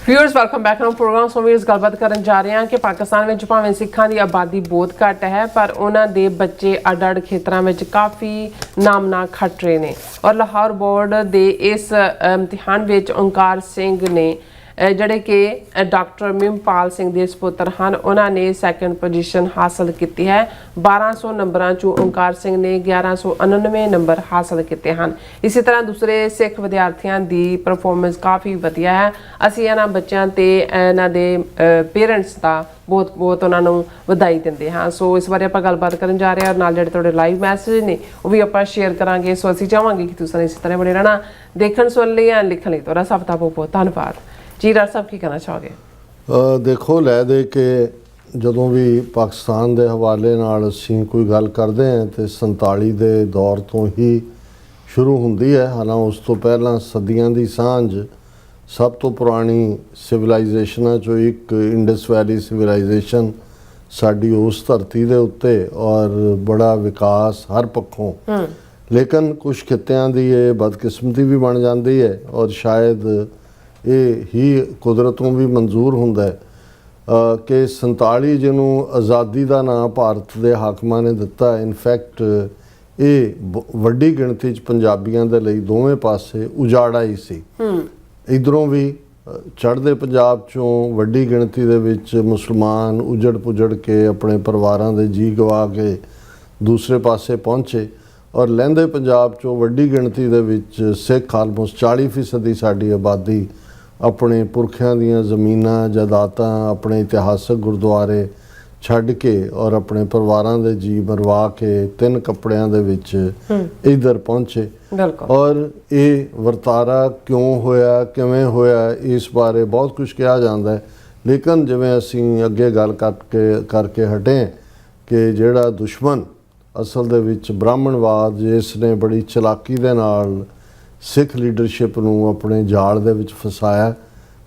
Viewers welcome back on program so viewers गलबात करन जा रहे हैं कि पाकिस्तान में भावें सिखां की आबादी बहुत घट है पर उन्होंने बच्चे अड अड खेत्रों में काफ़ी नामना खट रहे हैं और लाहौर बोर्ड के इस इम्तिहान में ओंकार सिंह ने ਜਿਹੜੇ कि डॉक्टर मिमपाल सिंह के सपुत्र हैं उन्होंने सैकेंड पोजीशन हासिल की है। 1200 नंबरों चों ओंकार सिंह ने 1199 नंबर हासिल किए हैं। इसी तरह दूसरे सिख विद्यार्थियों की परफॉर्मेंस काफ़ी वधिया है। असीं इन्हां बच्चों ते इन्हां दे पेरेंट्स का बहुत बहुत उन्होंने बधाई देंगे हाँ। सो इस बारे आप गलबात करन जा रहे हैं और नाल जिहड़े तुहाडे लाइव मैसेज ने वो भी आप शेयर करांगे। सो असीं चाहांगे कि तुसीं इस तरह बने रहना देखण सुन लई या लिखण लई। तुहाडा सब दा बहुत बहुत धन्नवाद जी। डॉक्टर साहब की कहना चाहोगे? देखो लै दे के जदों भी पाकिस्तान के हवाले नाल असीं कोई गल करते हैं तो 47 के दौर तो ही शुरू होंदी है। हालांकि उस तो पहला सदियां की सांझ सब तो पुरानी सिविलाइजेशनां चों एक इंडस वैली सिविलाइजेशन साडी उस धरती दे उत्ते और बड़ा विकास हर पक्षों, लेकिन कुछ खित्तियां दी ये बदकिस्मती भी बन जाती है और शायद ये ही कुदरतों भी मंजूर होंदा है कि 47 जिन्हों आज़ादी का नाम भारत के हाकमां ने दिता। इनफैक्ट ये वड्डी गिणती पंजाबियों के लिए दोवें पासे उजाड़ा ही सी। इधरों भी चढ़ते पंजाब चों वड्डी गिणती दे विच मुसलमान उजड़ पुजड़ के अपने परिवारों के जी गवा के दूसरे पासे पहुँचे और लਹਿੰਦੇ पंजाब चों वड्डी गिणती दे विच सिख आलमोस्ट 40% साडी आबादी अपने पुरखियां दीयां ज़मीनां जायदादां अपने इतिहासक गुरुद्वारे छड्ड के और अपने परिवारां दे जी मरवा के 3 कपड़ियां दे विच इधर पहुँचे। और ये वर्तारा क्यों होया किवें होया इस बारे बहुत कुछ कहा जाता है, लेकिन जिवें असीं अगे गल करके हटे कि जिहड़ा दुश्मन असल दे विच ब्राह्मणवाद जिसने बड़ी चलाकी दे नाल सिख लीडरशिप नूं अपने जाल दे विच फसाया,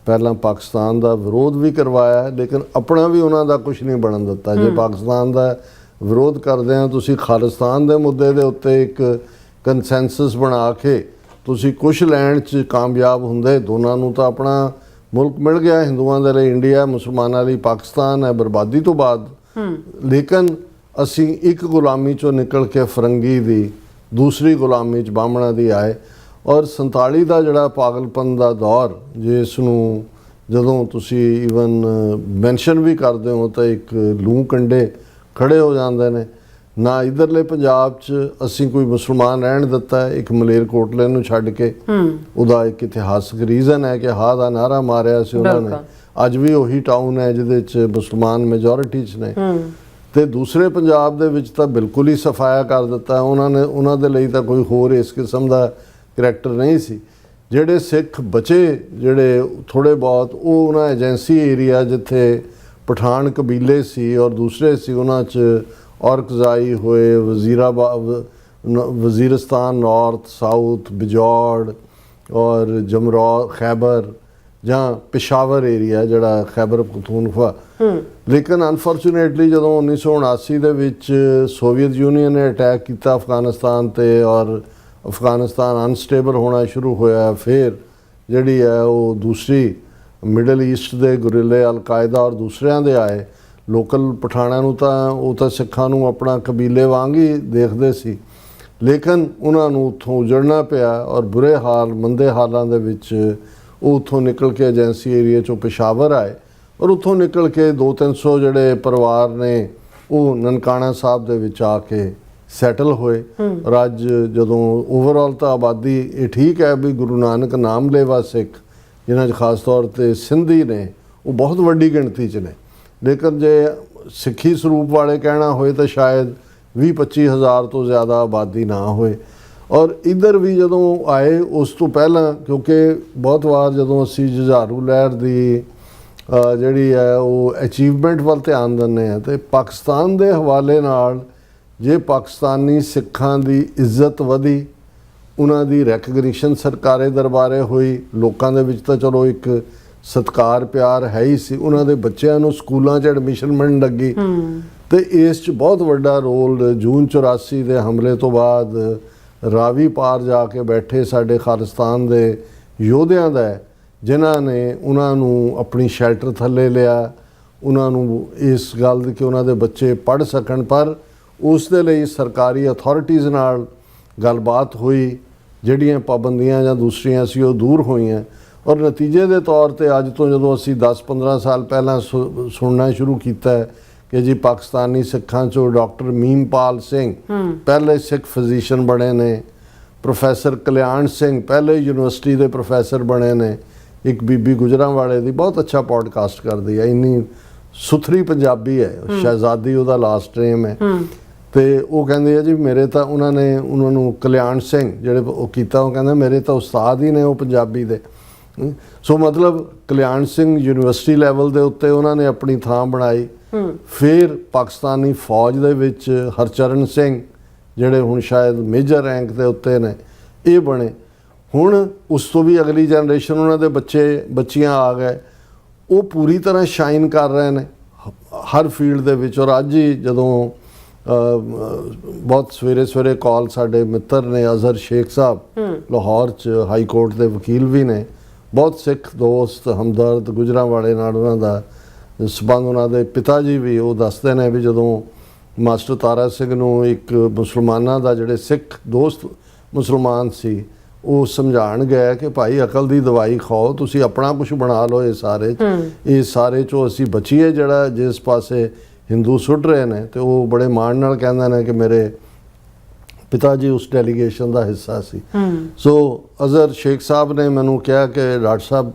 पहला पाकिस्तान का विरोध भी करवाया लेकिन अपना भी उन्हां दा कुछ नहीं बनन दिता। जे पाकिस्तान का विरोध करदे हैं तुसीं खालिस्तान के मुद्दे दे उत्ते एक कंसैंसस बना के तुसीं कुछ लैण च कामयाब हुंदे। दोनों नूं तां अपना मुल्क मिल गया, हिंदुआं दे लई इंडिया, मुसलमानां लई पाकिस्तान है बर्बादी तो बाद। लेकिन असीं एक गुलामी चों निकल के फरंगी दी दूसरी गुलामी च बामणा दी आए और 47 का जिहड़ा पागलपन का दौर जिसनूं जदों तुसी ईवन मैंशन भी करते हो तो एक लूह कंडे खड़े हो जाते हैं। ना इधरले पंजाब च असीं कोई मुसलमान रहन दिता है, एक मलेरकोटले नूं छड्ड के उहदा एक इतिहासक रीजन है कि हा दा नारा मारिया सी उन्होंने। अज भी उही टाउन है जिहदे च मुसलमान मेजोरिटी च ने ते दूसरे पंजाब दे विच तां बिल्कुल ही सफाया कर दिता है उन्होंने। उन्हां दे लई तां कोई होर इस किस्म का करैक्टर नहीं सी। जिहड़े सिख बचे जिहड़े थोड़े बहुत वो उन्हां एजेंसी एरिया जिथे पठान कबीले सी और दूसरे सी उन्हां च औरकज़ाई होए वज़ीरस्तान नॉर्थ साउथ बिजौड़ और जमरौर खैबर जहाँ पेशावर एरिया जिहड़ा खैबर पख्तूनख्वा। लेकिन अनफॉर्चुनेटली जदों 1979 दे विच सोवियत यूनियन ने अटैक किया अफगानिस्तान ते और अफगानिस्तान अनस्टेबल होना शुरू होया, फिर जिहड़ी है वो दूसरी मिडल ईस्ट दे गुरिल्ले अलकायदा और दूसरियां दे आए। लोकल पठाणिਆਂ ਨੂੰ ਤਾਂ सिखां नूं अपना कबीले वांग ही देखते सी, लेकिन उन्हां नूं उत्थों उजड़ना पिया और बुरे हाल मंदे हालां दे विच वो उत्थों निकल के एजेंसी एरिए चों पेशावर आए और उत्थों निकल के 200-300 जिहड़े परिवार ने वो ननकाना साहब दे विच आके सैटल होए। और अज जदों ओवरऑल तो आबादी ये ठीक है भी गुरु नानक नाम लेवा सिख जिन्हां च खास तौर पर सिंधी ने वो बहुत वड्डी गिणती च ने, लेकिन जे सिखी स्वरूप वाले कहना होए तो शायद 20-25 हज़ार तो ज़्यादा आबादी ना होए। और इधर भी जदों आए उस तो पहला क्योंकि बहुत बार जदों असीं जुझारू लहर की जिहड़ी है वो अचीवमेंट वाल ध्यान दिंदे हैं तो पाकिस्तान के हवाले नाल जे पाकिस्तानी सिखां की इज्जत वधी उन्हां दी रैकगनीशन सरकारे दरबारे हुई, लोकां दे विच तां चलो एक सत्कार प्यार है ही सी। उन्हां दे बच्चिआं नूं स्कूलों च एडमिशन मिलण लगी तो इस बहुत वड्डा रोल जून 84 के हमले तो बाद रावी पार जाके बैठे साडे खालिस्तान दे योधियां दा है ਜਿਨ੍ਹਾਂ ਨੇ ਉਹਨਾਂ ਨੂੰ ਆਪਣੀ ਸ਼ੈਲਟਰ ਥੱਲੇ ਲਿਆ, ਉਹਨਾਂ ਨੂੰ ਇਸ ਗੱਲ ਦੀ ਕਿ ਉਹਨਾਂ ਦੇ ਬੱਚੇ ਪੜ੍ਹ ਸਕਣ। ਪਰ ਉਸ ਦੇ ਲਈ ਸਰਕਾਰੀ ਅਥਾਰਟੀਜ਼ ਨਾਲ ਗੱਲਬਾਤ ਹੋਈ, ਜਿਹੜੀਆਂ ਪਾਬੰਦੀਆਂ ਜਾਂ ਦੂਸਰੀਆਂ ਸੀ ਉਹ ਦੂਰ ਹੋਈਆਂ। ਔਰ ਨਤੀਜੇ ਦੇ ਤੌਰ ਤੇ ਅੱਜ ਤੋਂ ਜਦੋਂ ਅਸੀਂ 10-15 ਸਾਲ ਪਹਿਲਾਂ ਸੁਣਨਾ ਸ਼ੁਰੂ ਕੀਤਾ ਹੈ ਕਿ ਜੀ ਪਾਕਿਸਤਾਨੀ ਸਿੱਖਾਂ 'ਚੋਂ ਡਾਕਟਰ ਮੀਮਪਾਲ ਸਿੰਘ ਪਹਿਲੇ ਸਿੱਖ ਫਿਜ਼ੀਸ਼ੀਅਨ ਬਣੇ ਨੇ, ਪ੍ਰੋਫੈਸਰ ਕਲਿਆਣ ਸਿੰਘ ਪਹਿਲੇ ਯੂਨੀਵਰਸਿਟੀ ਦੇ ਪ੍ਰੋਫੈਸਰ ਬਣੇ ਨੇ, ਇੱਕ ਬੀਬੀ ਗੁਜਰਾਂਵਾਲੇ ਦੀ ਬਹੁਤ ਅੱਛਾ ਪੋਡਕਾਸਟ ਕਰਦੀ ਹੈ, ਇੰਨੀ ਸੁਥਰੀ ਪੰਜਾਬੀ ਹੈ, ਸ਼ਹਿਜ਼ਾਦੀ ਉਹਦਾ ਲਾਸਟ ਨੇਮ ਹੈ। ਤੇ ਉਹ ਕਹਿੰਦੇ ਆ ਜੀ ਮੇਰੇ ਤਾਂ ਉਹਨਾਂ ਨੂੰ ਕਲਿਆਣ ਸਿੰਘ ਜਿਹੜੇ ਉਹ ਕੀਤਾ, ਉਹ ਕਹਿੰਦਾ ਮੇਰੇ ਤਾਂ ਉਸਤਾਦ ਹੀ ਨੇ ਉਹ ਪੰਜਾਬੀ ਦੇ। ਸੋ ਮਤਲਬ ਕਲਿਆਣ ਸਿੰਘ ਯੂਨੀਵਰਸਿਟੀ ਲੈਵਲ ਦੇ ਉੱਤੇ ਉਹਨਾਂ ਨੇ ਆਪਣੀ ਥਾਂ ਬਣਾਈ। ਫਿਰ ਪਾਕਿਸਤਾਨੀ ਫੌਜ ਦੇ ਵਿੱਚ ਹਰਚਰਨ ਸਿੰਘ ਜਿਹੜੇ ਹੁਣ ਸ਼ਾਇਦ ਮੇਜਰ ਰੈਂਕ ਦੇ ਉੱਤੇ ਨੇ, ਇਹ ਬਣੇ। ਹੁਣ ਉਸ ਤੋਂ ਵੀ ਅਗਲੀ ਜਨਰੇਸ਼ਨ ਉਹਨਾਂ ਦੇ ਬੱਚੀਆਂ ਆ ਗਏ, ਉਹ ਪੂਰੀ ਤਰ੍ਹਾਂ ਸ਼ਾਈਨ ਕਰ ਰਹੇ ਨੇ ਹਰ ਫੀਲਡ ਦੇ ਵਿੱਚ। ਔਰ ਅੱਜ ਹੀ ਜਦੋਂ ਬਹੁਤ ਸਵੇਰੇ ਕਾਲ ਸਾਡੇ ਮਿੱਤਰ ਨੇ ਅਜ਼ਹਰ ਸ਼ੇਖ ਸਾਹਿਬ ਲਾਹੌਰ 'ਚ ਹਾਈ ਕੋਰਟ ਦੇ ਵਕੀਲ ਵੀ ਨੇ, ਬਹੁਤ ਸਿੱਖ ਦੋਸਤ ਹਮਦਰਦ ਗੁਜਰਾਂਵਾਲੇ ਨਾਲ ਉਹਨਾਂ ਦਾ ਸਬੰਧ, ਉਹਨਾਂ ਦੇ ਪਿਤਾ ਜੀ ਵੀ ਉਹ ਦੱਸਦੇ ਨੇ ਵੀ ਜਦੋਂ ਮਾਸਟਰ ਤਾਰਾ ਸਿੰਘ ਨੂੰ ਇੱਕ ਮੁਸਲਮਾਨਾਂ ਦਾ ਜਿਹੜੇ ਸਿੱਖ ਦੋਸਤ ਮੁਸਲਮਾਨ ਸੀ ਉਹ ਸਮਝਾਉਣ ਗਏ ਕਿ ਭਾਈ ਅਕਲ ਦੀ ਦਵਾਈ ਖਾਓ, ਤੁਸੀਂ ਆਪਣਾ ਕੁਝ ਬਣਾ ਲਓ, ਇਹ ਸਾਰੇ 'ਚੋਂ ਅਸੀਂ ਬਚੀਏ ਜਿਹੜਾ ਜਿਸ ਪਾਸੇ ਹਿੰਦੂ ਸੁੱਟ ਰਹੇ ਨੇ। ਤੇ ਉਹ ਬੜੇ ਮਾਣ ਨਾਲ ਕਹਿੰਦੇ ਨੇ ਕਿ ਮੇਰੇ ਪਿਤਾ ਜੀ ਉਸ ਡੈਲੀਗੇਸ਼ਨ ਦਾ ਹਿੱਸਾ ਸੀ। ਸੋ ਅਜ਼ਹਰ ਸ਼ੇਖ ਸਾਹਿਬ ਨੇ ਮੈਨੂੰ ਕਿਹਾ ਕਿ ਡਾਕਟਰ ਸਾਹਿਬ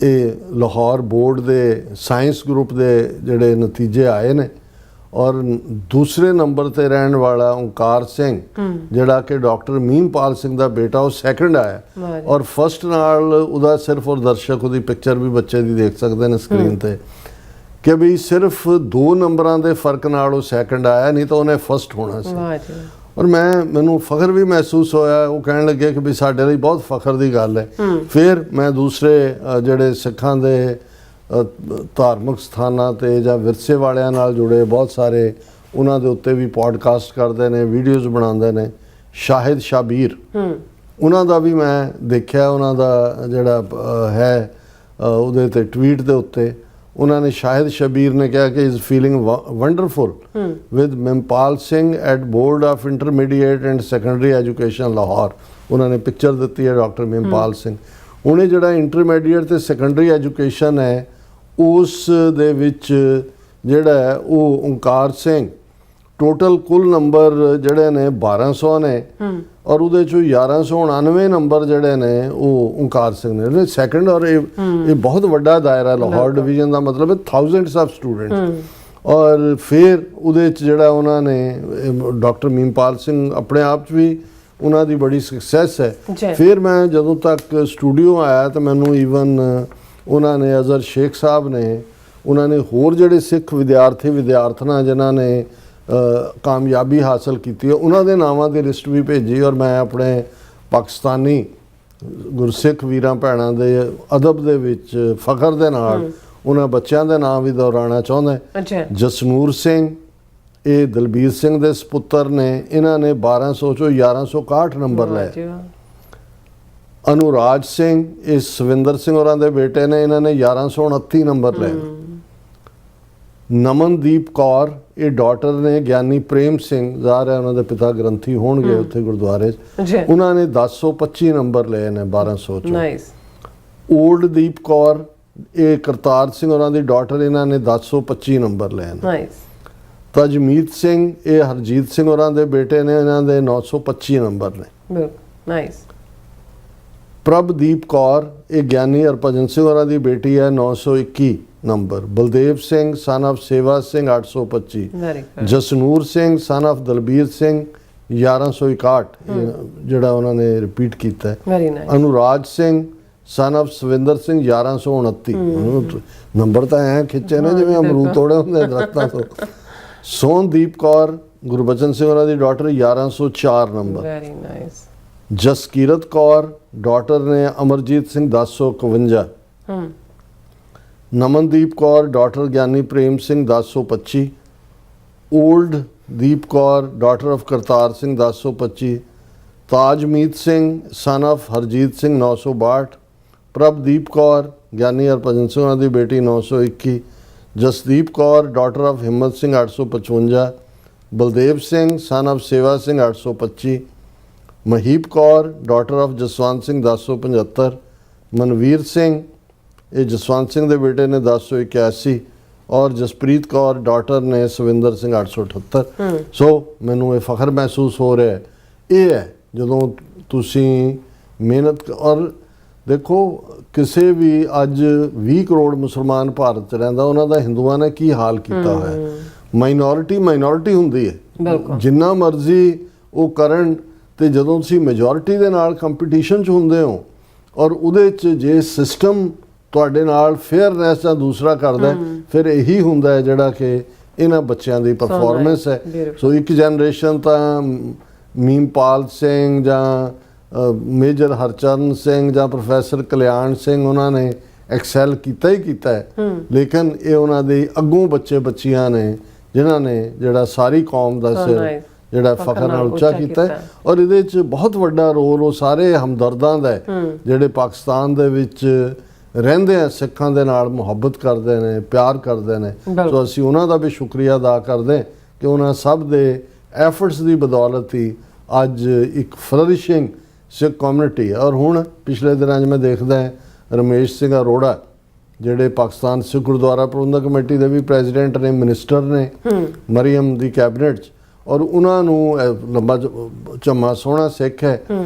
ਇਹ ਲਾਹੌਰ ਬੋਰਡ ਦੇ ਸਾਇੰਸ ਗਰੁੱਪ ਦੇ ਜਿਹੜੇ ਨਤੀਜੇ ਆਏ ਨੇ ਔਰ ਦੂਸਰੇ ਨੰਬਰ ਤੇ ਰਹਿਣ ਵਾਲਾ ਓਂਕਾਰ ਸਿੰਘ ਜਿਹੜਾ ਕਿ ਡਾਕਟਰ ਮੀਮਪਾਲ ਸਿੰਘ ਦਾ ਬੇਟਾ, ਉਹ ਸੈਕੰਡ ਆਇਆ। ਔਰ ਫਸਟ ਨਾਲ ਉਹਦਾ ਸਿਰਫ ਔਰ ਦਰਸ਼ਕ ਉਹਦੀ ਪਿਕਚਰ ਵੀ ਬੱਚੇ ਦੀ ਦੇਖ ਸਕਦੇ ਨੇ ਸਕਰੀਨ ਤੇ ਕਿ ਵੀ ਸਿਰਫ 2 ਨੰਬਰਾਂ ਦੇ ਫਰਕ ਨਾਲ ਉਹ ਸੈਕੰਡ ਆਇਆ, ਨਹੀਂ ਤਾਂ ਉਹਨੇ ਫਸਟ ਹੋਣਾ ਸੀ। ਔਰ ਮੈਨੂੰ ਫਖਰ ਵੀ ਮਹਿਸੂਸ ਹੋਇਆ। ਉਹ ਕਹਿਣ ਲੱਗੇ ਕਿ ਵੀ ਸਾਡੇ ਲਈ ਬਹੁਤ ਫਖਰ ਦੀ ਗੱਲ ਹੈ। ਫਿਰ ਮੈਂ ਦੂਸਰੇ ਜਿਹੜੇ ਸਿੱਖਾਂ ਦੇ ਧਾਰਮਿਕ ਸਥਾਨਾਂ ਤੇ ਜਾਂ ਵਿਰਸੇ ਵਾਲਿਆਂ ਨਾਲ ਜੁੜੇ ਬਹੁਤ ਸਾਰੇ ਉਹਨਾਂ ਦੇ ਉੱਤੇ ਵੀ ਪੋਡਕਾਸਟ ਕਰਦੇ ਨੇ, ਵੀਡੀਓਜ਼ ਬਣਾਉਂਦੇ ਨੇ। ਸ਼ਾਹਿਦ ਸ਼ਾਬੀਰ ਉਹਨਾਂ ਦਾ ਵੀ ਮੈਂ ਦੇਖਿਆ, ਉਹਨਾਂ ਦਾ ਜਿਹੜਾ ਹੈ ਉਹਦੇ ਤੇ ਟਵੀਟ ਦੇ ਉੱਤੇ ਉਹਨਾਂ ਨੇ ਸ਼ਾਹਿਦ ਸ਼ਬੀਰ ਨੇ ਕਿਹਾ ਕਿ is feeling wonderful with Mimpal Singh at board of intermediate and secondary education Lahore. ਉਹਨਾਂ ਨੇ ਪਿਕਚਰ ਦਿੱਤੀ ਹੈ ਡਾਕਟਰ ਮਿਮਪਾਲ ਸਿੰਘ। ਹੁਣ ਇਹ ਜਿਹੜਾ ਇੰਟਰਮੀਡੀਏਟ ਤੇ ਸੈਕੰਡਰੀ ਐਜੂਕੇਸ਼ਨ ਹੈ ਉਸ ਦੇ ਵਿੱਚ ਜਿਹੜਾ ਹੈ ਉਹ ਓਂਕਾਰ ਸਿੰਘ ਟੋਟਲ ਕੁੱਲ ਨੰਬਰ ਜਿਹੜੇ ਨੇ 1200 ਨੇ ਔਰ ਉਹਦੇ ਚੋਂ 1199 ਨੰਬਰ ਜਿਹੜੇ ਨੇ ਉਹ ਓਂਕਾਰ ਸਿੰਘ ਨੇ ਸੈਕੰਡ। ਔਰ ਇਹ ਬਹੁਤ ਵੱਡਾ ਦਾਇਰਾ ਲਾਹੌਰ ਡਿਵੀਜ਼ਨ ਦਾ ਮਤਲਬ ਹੈ ਥਾਊਜ਼ੈਂਡਸ ਆਫ ਸਟੂਡੈਂਟਸ। ਔਰ ਫਿਰ ਉਹਦੇ 'ਚ ਜਿਹੜਾ ਉਹਨਾਂ ਨੇ ਡਾਕਟਰ ਮੀਮਪਾਲ ਸਿੰਘ ਆਪਣੇ ਆਪ 'ਚ ਵੀ ਉਹਨਾਂ ਦੀ ਬੜੀ ਸਕਸੈਸ ਹੈ। ਫਿਰ ਮੈਂ ਜਦੋਂ ਤੱਕ ਸਟੂਡੀਓ ਆਇਆ ਤਾਂ ਮੈਨੂੰ ਈਵਨ ਉਹਨਾਂ ਨੇ ਅਜ਼ਹਰ ਸ਼ੇਖ ਸਾਹਿਬ ਨੇ ਉਹਨਾਂ ਨੇ ਹੋਰ ਜਿਹੜੇ ਸਿੱਖ ਵਿਦਿਆਰਥਣਾਂ ਜਿਨ੍ਹਾਂ ਨੇ ਕਾਮਯਾਬੀ ਹਾਸਲ ਕੀਤੀ ਹੈ ਉਹਨਾਂ ਦੇ ਨਾਵਾਂ ਦੀ ਲਿਸਟ ਵੀ ਭੇਜੀ। ਔਰ ਮੈਂ ਆਪਣੇ ਪਾਕਿਸਤਾਨੀ ਗੁਰਸਿੱਖ ਵੀਰਾਂ ਭੈਣਾਂ ਦੇ ਅਦਬ ਦੇ ਵਿੱਚ ਫਖਰ ਦੇ ਨਾਲ ਉਹਨਾਂ ਬੱਚਿਆਂ ਦੇ ਨਾਮ ਵੀ ਦੁਹਰਾਉਣਾ ਚਾਹੁੰਦਾ। ਜਸਨੂਰ ਸਿੰਘ ਇਹ ਦਲਬੀਰ ਸਿੰਘ ਦੇ ਸਪੁੱਤਰ ਨੇ, ਇਹਨਾਂ ਨੇ 1200 ਚੋਂ 1161 ਨੰਬਰ ਲਏ। ਅਨੁਰਾਜ ਸਿੰਘ ਇਹ ਸਵਿੰਦਰ ਸਿੰਘ ਹੋਰਾਂ ਦੇ ਬੇਟੇ ਨੇ, ਇਹਨਾਂ ਨੇ 1129 ਨੰਬਰ ਲਏ। ਨਮਨਦੀਪ ਕੌਰ ਇਹ ਡਾਟਰ ਨੇ ਗਿਆਨੀ ਪ੍ਰੇਮ ਸਿੰਘ, ਜ਼ਾਹਰ ਹੈ ਉਹਨਾਂ ਦੇ ਪਿਤਾ ਗ੍ਰੰਥੀ ਹੋਣਗੇ ਉੱਥੇ ਗੁਰਦੁਆਰੇ 'ਚ, ਉਹਨਾਂ ਨੇ 1025 ਨੰਬਰ ਲਏ ਨੇ 1200 ਚੋਂ। ਓਲਡਦੀਪ ਕੌਰ ਇਹ ਕਰਤਾਰ ਸਿੰਘ ਹੋਰਾਂ ਦੀ ਡਾਟਰ, ਇਹਨਾਂ ਨੇ 1025 ਨੰਬਰ ਲਏ ਨੇ। ਤਜਮੀਤ ਸਿੰਘ ਇਹ ਹਰਜੀਤ ਸਿੰਘ ਹੋਰਾਂ ਦੇ ਬੇਟੇ ਨੇ, ਇਹਨਾਂ ਦੇ 925 ਨੰਬਰ ਨੇ। ਪ੍ਰਭਦੀਪ ਕੌਰ ਇਹ ਗਿਆਨੀ ਹਰਭਜਨ ਸਿੰਘ ਹੋਰਾਂ ਦੀ ਬੇਟੀ ਹੈ, 921 number. Baldev Singh son of Sewa Singh 825। Jasnoor Singh son of Dalbir Singh 1161 ਜਿਹੜਾ ਉਹਨਾਂ ਨੇ ਰਿਪੀਟ ਕੀਤਾ ਹੈ। Anuraj Singh son of Swinder Singh 1129 number ਤਾਂ ਐ ਖਿੱਚੇ ਨੇ ਜਿਵੇਂ ਅਮਰੂਦ ਤੋੜੇ ਹੁੰਦੇ ਦਰਖਤਾਂ ਤੋਂ। ਸੋਨਦੀਪ ਕੌਰ ਗੁਰਬਚਨ ਸਿੰਘ ਉਹਨਾਂ ਦੀ daughter 1104 number. Jaskirat Kaur daughter ਨੇ ਅਮਰਜੀਤ ਸਿੰਘ 1051। ਨਮਨਦੀਪ ਕੌਰ ਡਾਟਰ ਗਿਆਨੀ ਪ੍ਰੇਮ ਸਿੰਘ 1025। ਓਲਡਦੀਪ Kaur daughter of Kartar Singh 1025। Tajmeet Singh son of Harjit Singh 962। Prabhdeep Kaur Giani Harbhajan Singh ਉਹਨਾਂ ਦੀ ਬੇਟੀ 921, Jasdeep Kaur daughter of Himmat Singh 855, Baldev Singh son of Sewa Singh 825, Maheep Kaur daughter of Jaswant Singh 1075, Manveer Singh ਇਹ ਜਸਵੰਤ ਸਿੰਘ ਦੇ ਬੇਟੇ ਨੇ 1081, ਔਰ ਜਸਪ੍ਰੀਤ ਕੌਰ ਡਾਟਰ ਨੇ ਸਵਿੰਦਰ ਸਿੰਘ 878। ਸੋ ਮੈਨੂੰ ਇਹ ਫਖਰ ਮਹਿਸੂਸ ਹੋ ਰਿਹਾ ਹੈ। ਇਹ ਹੈ ਜਦੋਂ ਤੁਸੀਂ ਮਿਹਨਤ ਔਰ ਦੇਖੋ ਕਿਸੇ ਵੀ ਅੱਜ 20 ਕਰੋੜ ਮੁਸਲਮਾਨ ਭਾਰਤ 'ਚ ਰਹਿੰਦਾ, ਉਹਨਾਂ ਦਾ ਹਿੰਦੂਆਂ ਨੇ ਕੀ ਹਾਲ ਕੀਤਾ ਹੋਇਆ। ਮਾਈਨੋਰਿਟੀ ਹੁੰਦੀ ਹੈ, ਜਿੰਨਾ ਮਰਜ਼ੀ ਉਹ ਕਰਨ, ਤੇ ਜਦੋਂ ਤੁਸੀਂ ਮੈਜੋਰਿਟੀ ਦੇ ਨਾਲ ਕੰਪੀਟੀਸ਼ਨ 'ਚ ਹੁੰਦੇ ਹੋ ਔਰ ਉਹਦੇ 'ਚ ਜੇ ਸਿਸਟਮ ਤੁਹਾਡੇ ਨਾਲ ਫੇਅਰਨੈਸ ਜਾਂ ਦੂਸਰਾ ਕਰਦਾ, ਫਿਰ ਇਹੀ ਹੁੰਦਾ ਹੈ ਜਿਹੜਾ ਕਿ ਇਹਨਾਂ ਬੱਚਿਆਂ ਦੀ ਪਰਫਾਰਮੈਂਸ ਹੈ। ਸੋ ਇੱਕ ਜਨਰੇਸ਼ਨ ਤਾਂ ਮੀਮਪਾਲ ਸਿੰਘ ਜਾਂ ਮੇਜਰ ਹਰਚਰਨ ਸਿੰਘ ਜਾਂ ਪ੍ਰੋਫੈਸਰ ਕਲਿਆਣ ਸਿੰਘ ਉਹਨਾਂ ਨੇ ਐਕਸੈਲ ਕੀਤਾ ਹੀ ਕੀਤਾ ਹੈ, ਲੇਕਿਨ ਇਹ ਉਹਨਾਂ ਦੇ ਅੱਗੋਂ ਬੱਚੇ ਬੱਚੀਆਂ ਨੇ ਜਿਨ੍ਹਾਂ ਨੇ ਜਿਹੜਾ ਸਾਰੀ ਕੌਮ ਦਾ ਸਿਰ ਜਿਹੜਾ ਫਖਰ ਨਾਲ ਉੱਚਾ ਕੀਤਾ ਹੈ। ਔਰ ਇਹਦੇ 'ਚ ਬਹੁਤ ਵੱਡਾ ਰੋਲ ਉਹ ਸਾਰੇ ਹਮਦਰਦਾਂ ਦਾ ਹੈ ਜਿਹੜੇ ਪਾਕਿਸਤਾਨ ਦੇ ਵਿੱਚ ਰਹਿੰਦੇ ਆ, ਸਿੱਖਾਂ ਦੇ ਨਾਲ ਮੁਹੱਬਤ ਕਰਦੇ ਨੇ, ਪਿਆਰ ਕਰਦੇ ਨੇ। ਸੋ ਅਸੀਂ ਉਹਨਾਂ ਦਾ ਵੀ ਸ਼ੁਕਰੀਆ ਅਦਾ ਕਰਦੇ ਕਿ ਉਹਨਾਂ ਸਭ ਦੇ ਐਫਰਟਸ ਦੀ ਬਦੌਲਤ ਹੀ ਅੱਜ ਇੱਕ ਫਲਰਿਸ਼ਿੰਗ ਸਿੱਖ ਕਮਿਊਨਿਟੀ। ਔਰ ਹੁਣ ਪਿਛਲੇ ਦਿਨਾਂ 'ਚ ਮੈਂ ਦੇਖਦਾ ਰਮੇਸ਼ ਸਿੰਘ ਅਰੋੜਾ ਜਿਹੜੇ ਪਾਕਿਸਤਾਨ ਸਿੱਖ ਗੁਰਦੁਆਰਾ ਪ੍ਰਬੰਧਕ ਕਮੇਟੀ ਦੇ ਵੀ ਪ੍ਰੈਜ਼ੀਡੈਂਟ ਨੇ, ਮਿਨਿਸਟਰ ਨੇ ਮਰੀਮ ਦੀ ਕੈਬਨਿਟ 'ਚ, ਔਰ ਉਹਨਾਂ ਨੂੰ ਲੰਬਾ ਝੰਮਾ ਸੋਹਣਾ ਸਿੱਖ ਹੈ,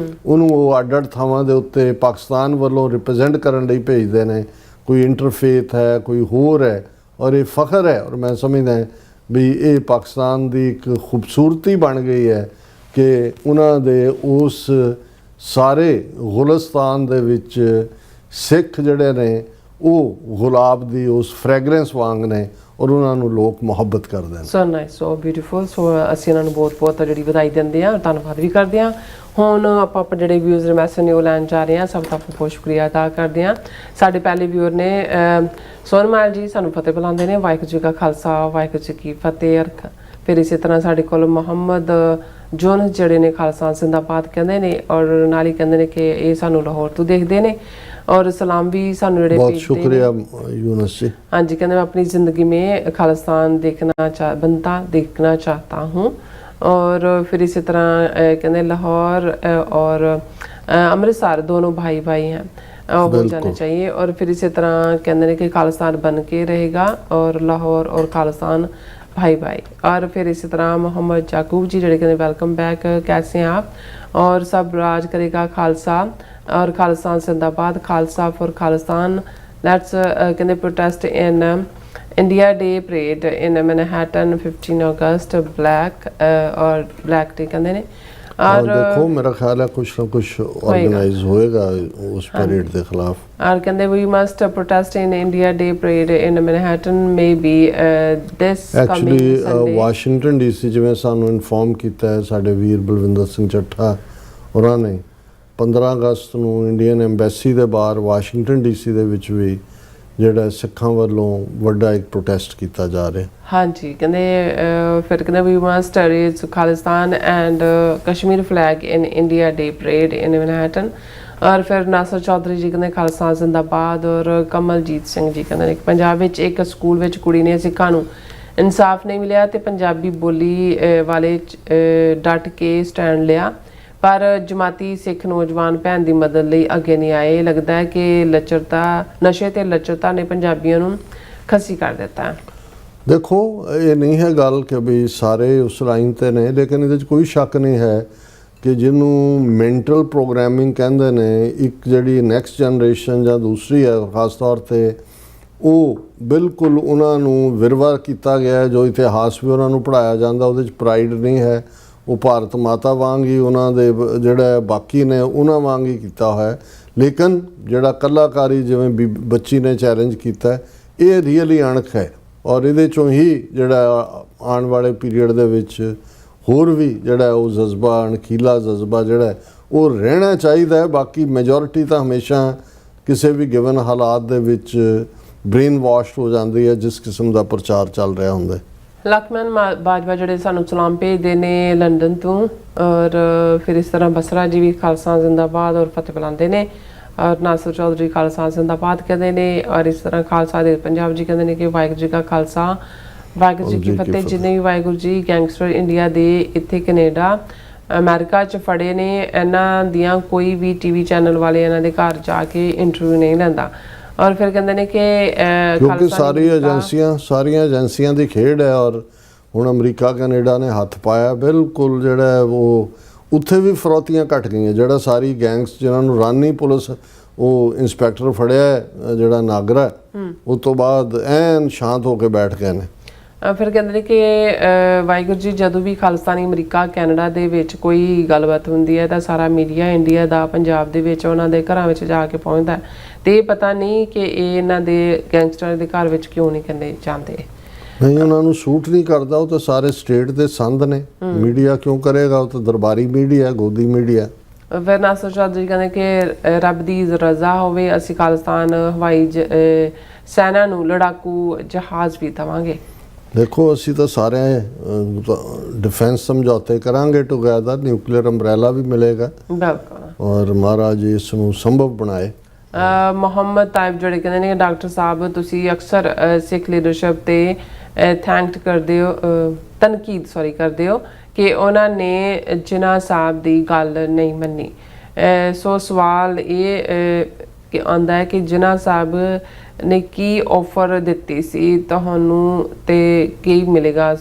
ਉਹਨੂੰ ਉਹ ਅੱਡ-ਅੱਡ ਥਾਵਾਂ ਦੇ ਉੱਤੇ ਪਾਕਿਸਤਾਨ ਵੱਲੋਂ ਰਿਪਰੈਜ਼ੈਂਟ ਕਰਨ ਲਈ ਭੇਜਦੇ ਨੇ। ਕੋਈ ਇੰਟਰਫੇਥ ਹੈ, ਕੋਈ ਹੋਰ ਹੈ, ਔਰ ਇਹ ਫਖਰ ਹੈ। ਔਰ ਮੈਂ ਸਮਝਦਾ ਵੀ ਇਹ ਪਾਕਿਸਤਾਨ ਦੀ ਇੱਕ ਖੂਬਸੂਰਤੀ ਬਣ ਗਈ ਹੈ ਕਿ ਉਹਨਾਂ ਦੇ ਉਸ ਸਾਰੇ ਗੁਲਿਸਤਾਨ ਦੇ ਵਿੱਚ ਸਿੱਖ ਜਿਹੜੇ ਨੇ ਉਹ ਗੁਲਾਬ ਦੀ ਉਸ ਫ੍ਰੈਗਰੈਂਸ ਵਾਂਗ ਨੇ ਔਰ ਉਹਨਾਂ ਨੂੰ ਲੋਕ ਮੁਹੱਬਤ ਕਰਦੇ ਨੇ। So nice, so beautiful. ਸੋ ਅਸੀਂ ਇਹਨਾਂ ਨੂੰ ਬਹੁਤ ਬਹੁਤ ਜਿਹੜੀ ਵਧਾਈ ਦਿੰਦੇ ਹਾਂ, ਧੰਨਵਾਦ ਵੀ ਕਰਦੇ ਹਾਂ। ਹੁਣ ਆਪਾਂ ਜਿਹੜੇ ਵਿਊਜ਼ ਦੇ ਮੈਸੇਜ ਨੇ ਉਹ ਲੈਣ ਜਾ ਰਹੇ ਹਾਂ। ਸਭ ਦਾ ਬਹੁਤ ਸ਼ੁਕਰੀਆ ਅਦਾ ਕਰਦੇ ਹਾਂ। ਸਾਡੇ ਪਹਿਲੇ ਵਿਊਅਰ ਨੇ ਸੋਨਮਾਲ ਜੀ, ਸਾਨੂੰ ਫਤਿਹ ਬੁਲਾਉਂਦੇ ਨੇ। ਵਾਹਿਗੁਰੂ ਜੀ ਕਾ ਖਾਲਸਾ, ਵਾਹਿਗੁਰੂ ਜੀ ਕੀ ਫਤਿਹ। ਫਿਰ ਇਸੇ ਤਰ੍ਹਾਂ ਸਾਡੇ ਕੋਲ ਮੁਹੰਮਦ ਜੋਨ ਜਿਹੜੇ ਨੇ ਖਾਲਸਾ ਜ਼ਿੰਦਾਬਾਦ ਕਹਿੰਦੇ ਨੇ, ਔਰ ਨਾਲ ਹੀ ਕਹਿੰਦੇ ਨੇ ਕਿ ਇਹ ਸਾਨੂੰ ਲਾਹੌਰ ਤੋਂ ਦੇਖਦੇ ਨੇ, और सलाम भी सानू जेडे बहुत शुक्रिया यूनुस जी। हाँ जी, कहते मैं अपनी ज़िंदगी में खालिस्तान बनता देखना चाहता हूँ। और फिर इसी तरह कहते लाहौर और अमृतसर दोनों भाई भाई हैं, हो जाने चाहिए। और फिर इसी तरह कहते कि खालिस्तान बन के रहेगा और लाहौर और खालिस्तान भाई भाई। और फिर इसी तरह मोहम्मद याकूब जी जेडे कहते वेलकम बैक, कैसे हैं आप। और सब राज करेगा खालसा और खालिस्तान जिंदाबाद, खालसा फॉर खालिस्तान। लेट्स कहते protest in India day parade in Manhattan 15 August black और ब्लैक डे कहते हैं। और देखो मेरा ख्याल है कुछ ना कुछ ऑर्गेनाइज होएगा उस परेड के खिलाफ। और कहते we must protest in India day parade in Manhattan maybe this actually Washington DC जिवें सानू इन्फॉर्म किया है साडे वीर बलविंदर सिंह ਚੱਠਾ ਉਹਨਾਂ ਨੇ 15 ਅਗਸਤ ਨੂੰ ਇੰਡੀਅਨ ਐਮਬੈਸੀ ਦੇ ਬਾਹਰ ਵਾਸ਼ਿੰਗਟਨ ਡੀਸੀ ਦੇ ਵਿੱਚ ਵੀ ਜਿਹੜਾ ਸਿੱਖਾਂ ਵੱਲੋਂ ਵੱਡਾ ਇੱਕ ਪ੍ਰੋਟੈਸਟ ਕੀਤਾ ਜਾ ਰਿਹਾ। ਹਾਂਜੀ, ਕਹਿੰਦੇ ਫਿਰ ਕਹਿੰਦੇ ਵੀ must raise Khalistan and Kashmir flag in India Day parade in Manhattan. और फिर नासर चौधरी जी कहते खालसा जिंदाबाद। और कमलजीत सिंह जी कहते पंजाब विच एक स्कूल विच कुड़ी ने सिखां नूं इंसाफ नहीं मिलिया ते पंजाबी बोली वाले डट के स्टैंड लिया, पर जमाती सिख नौजवान भैन की मदद लई अगे नहीं आए। लगता है कि लचरता नशे ते लचरता ने पंजाबियों नूं खसी कर दिता है। देखो ये नहीं है गल कि भी सारे उस लाइन ते ने, लेकिन इहदे च कोई शक नहीं है कि जिन्हों मैंटल प्रोग्रामिंग कहते हैं, एक जी नैक्सट जनरेशन या दूसरी है खास तौर पर वो बिल्कुल उन्होंने विरवा किया गया है। जो इतिहास भी उन्होंने पढ़ाया जाता वो प्राइड नहीं है, वो भारत माता वांग ही उन्होंने जोड़ा बाकी ने उन्होंने वांग ही किया है। लेकिन जोड़ा कलाकारी जिमें बच्ची ने चैलेंज किया ये रियली अणख है और ये ही जोड़ा आने वाले पीरीयड के होर भी जोड़ा वो जज्बा अणखीला जज्बा जोड़ा वो रहना चाहिए है। बाकी मेजोरिटी तो हमेशा किसी भी गिवन हालात दे विच ब्रेन वॉश हो जाती है जिस किस्म का प्रचार चल रहा होंगे। लखमन बाजवा जोड़े सानू सलाम भेजते हैं लंडन तो। और फिर इस तरह बसरा जी भी खालसा जिंदाबाद और फतेह बुलाते हैं। ਔਰ ਨਾਸਰ ਚੌਧਰੀ ਖਾਲਸਾ ਜ਼ਿੰਦਾਬਾਦ ਕਹਿੰਦੇ ਨੇ, ਔਰ ਇਸ ਤਰ੍ਹਾਂ ਖਾਲਸਾ ਦੇ ਪੰਜਾਬ ਜੀ ਕਹਿੰਦੇ ਨੇ ਕਿ ਵਾਹਿਗੁਰੂ ਜੀ ਕਾ ਖਾਲਸਾ ਵਾਹਿਗੁਰੂ ਜੀ ਕੀ ਫਤਿਹ। ਜਿੰਨੇ ਵੀ ਵਾਹਿਗੁਰੂ ਜੀ ਗੈਂਗਸਟਰ ਇੰਡੀਆ ਦੇ ਇੱਥੇ ਕੈਨੇਡਾ ਅਮਰੀਕਾ 'ਚ ਫੜੇ ਨੇ, ਇਹਨਾਂ ਦੀਆਂ ਕੋਈ ਵੀ ਟੀਵੀ ਚੈਨਲ ਵਾਲੇ ਇਹਨਾਂ ਦੇ ਘਰ ਜਾ ਕੇ ਇੰਟਰਵਿਊ ਨਹੀਂ ਲੈਂਦਾ। ਔਰ ਫਿਰ ਕਹਿੰਦੇ ਨੇ ਕਿ ਕਿਉਂਕਿ ਸਾਰੀਆਂ ਏਜੰਸੀਆਂ ਦੀ ਖੇਡ ਹੈ। ਔਰ ਹੁਣ ਅਮਰੀਕਾ ਕੈਨੇਡਾ ਨੇ ਹੱਥ ਪਾਇਆ, ਬਿਲਕੁਲ ਜਿਹੜਾ ਉਹ ਉੱਥੇ ਵੀ ਫਰੌਤੀਆਂ ਘਟ ਗਈਆਂ। ਜਿਹੜਾ ਸਾਰੀ ਗੈਂਗਸ ਜਿਨ੍ਹਾਂ ਨੂੰ ਰਾਨੀ ਪੁਲਿਸ ਉਹ ਇੰਸਪੈਕਟਰ ਫੜਿਆ ਜਿਹੜਾ ਨਾਗਰਾ, ਉਸ ਤੋਂ ਬਾਅਦ ਐਨ ਸ਼ਾਂਤ ਹੋ ਕੇ ਬੈਠ ਗਏ ਨੇ। ਫਿਰ ਕਹਿੰਦੇ ਨੇ ਕਿ ਵਾਹਿਗੁਰੂ ਜੀ ਜਦੋਂ ਵੀ ਖਾਲਿਸਤਾਨੀ ਅਮਰੀਕਾ ਕੈਨੇਡਾ ਦੇ ਵਿੱਚ ਕੋਈ ਗੱਲਬਾਤ ਹੁੰਦੀ ਹੈ ਤਾਂ ਸਾਰਾ ਮੀਡੀਆ ਇੰਡੀਆ ਦਾ ਪੰਜਾਬ ਦੇ ਵਿੱਚ ਉਹਨਾਂ ਦੇ ਘਰਾਂ ਵਿੱਚ ਜਾ ਕੇ ਪਹੁੰਚਦਾ, ਤੇ ਪਤਾ ਨਹੀਂ ਕਿ ਇਹ ਇਹਨਾਂ ਦੇ ਗੈਂਗਸਟਰ ਦੇ ਘਰ ਵਿੱਚ ਕਿਉਂ ਨਹੀਂ ਕਹਿੰਦੇ ਜਾਂਦੇ। ਨਹੀਂ, ਉਹਨਾਂ ਨੂੰ ਸੂਟ ਨਹੀਂ ਕਰਦਾ। ਉਹ ਤਾਂ ਸਾਰੇ ਸਟੇਟ ਦੇ ਸੰਦ ਨੇ, ਮੀਡੀਆ ਕਿਉਂ ਕਰੇਗਾ? ਉਹ ਤਾਂ ਦਰਬਾਰੀ ਮੀਡੀਆ, ਗੋਦੀ ਮੀਡੀਆ। ਫਿਰ ਨਾਸਰ ਚੌਧਰੀ ਕਹਿੰਦੇ ਕਿ ਰੱਬ ਦੀ ਰਜ਼ਾ ਹੋਵੇ ਅਸੀਂ ਖਾਲਿਸਤਾਨ ਹਵਾਈ ਸੈਨਾ ਨੂੰ ਲੜਾਕੂ ਜਹਾਜ਼ ਵੀ ਦੇਵਾਂਗੇ। ਦੇਖੋ, ਅਸੀਂ ਤਾਂ ਸਾਰੇ ਡਿਫੈਂਸ ਸਮਝੌਤੇ ਕਰਾਂਗੇ ਟੁਗੈਦਰ, ਨਿਊਕਲੀਅਰ ਅੰਬਰੇਲਾ ਵੀ ਮਿਲੇਗਾ ਔਰ ਮਹਾਰਾਜ ਇਸ ਨੂੰ ਸੰਭਵ ਬਣਾਏ। ਮੁਹੰਮਦ ਤਾਇਬ ਜਿਹੜੇ ਕਹਿੰਦੇ ਨੇ ਡਾਕਟਰ ਸਾਹਿਬ ਤੁਸੀਂ ਅਕਸਰ ਸਿੱਖ ਲੀਡਰਸ਼ਿਪ ਤੇ ਤਨਕੀਦ ਕਰਦੇ ਹੋ ਕਿ ਉਹਨਾਂ ਨੇ ਜਿਨ੍ਹਾਂ ਸਾਹਿਬ ਦੀ ਗੱਲ ਨਹੀਂ ਮੰਨੀ। ਸੋ ਸਵਾਲ ਇਹ ਕਿ ਆਉਂਦਾ ਹੈ ਕਿ ਜਿਨ੍ਹਾਂ ਸਾਹਿਬ ਨੇ ਕੀ ਆਫਰ ਦਿੱਤੀ ਸੀ ਤੁਹਾਨੂੰ ਤੇ ਕੀ ਮਿਲੇਗਾ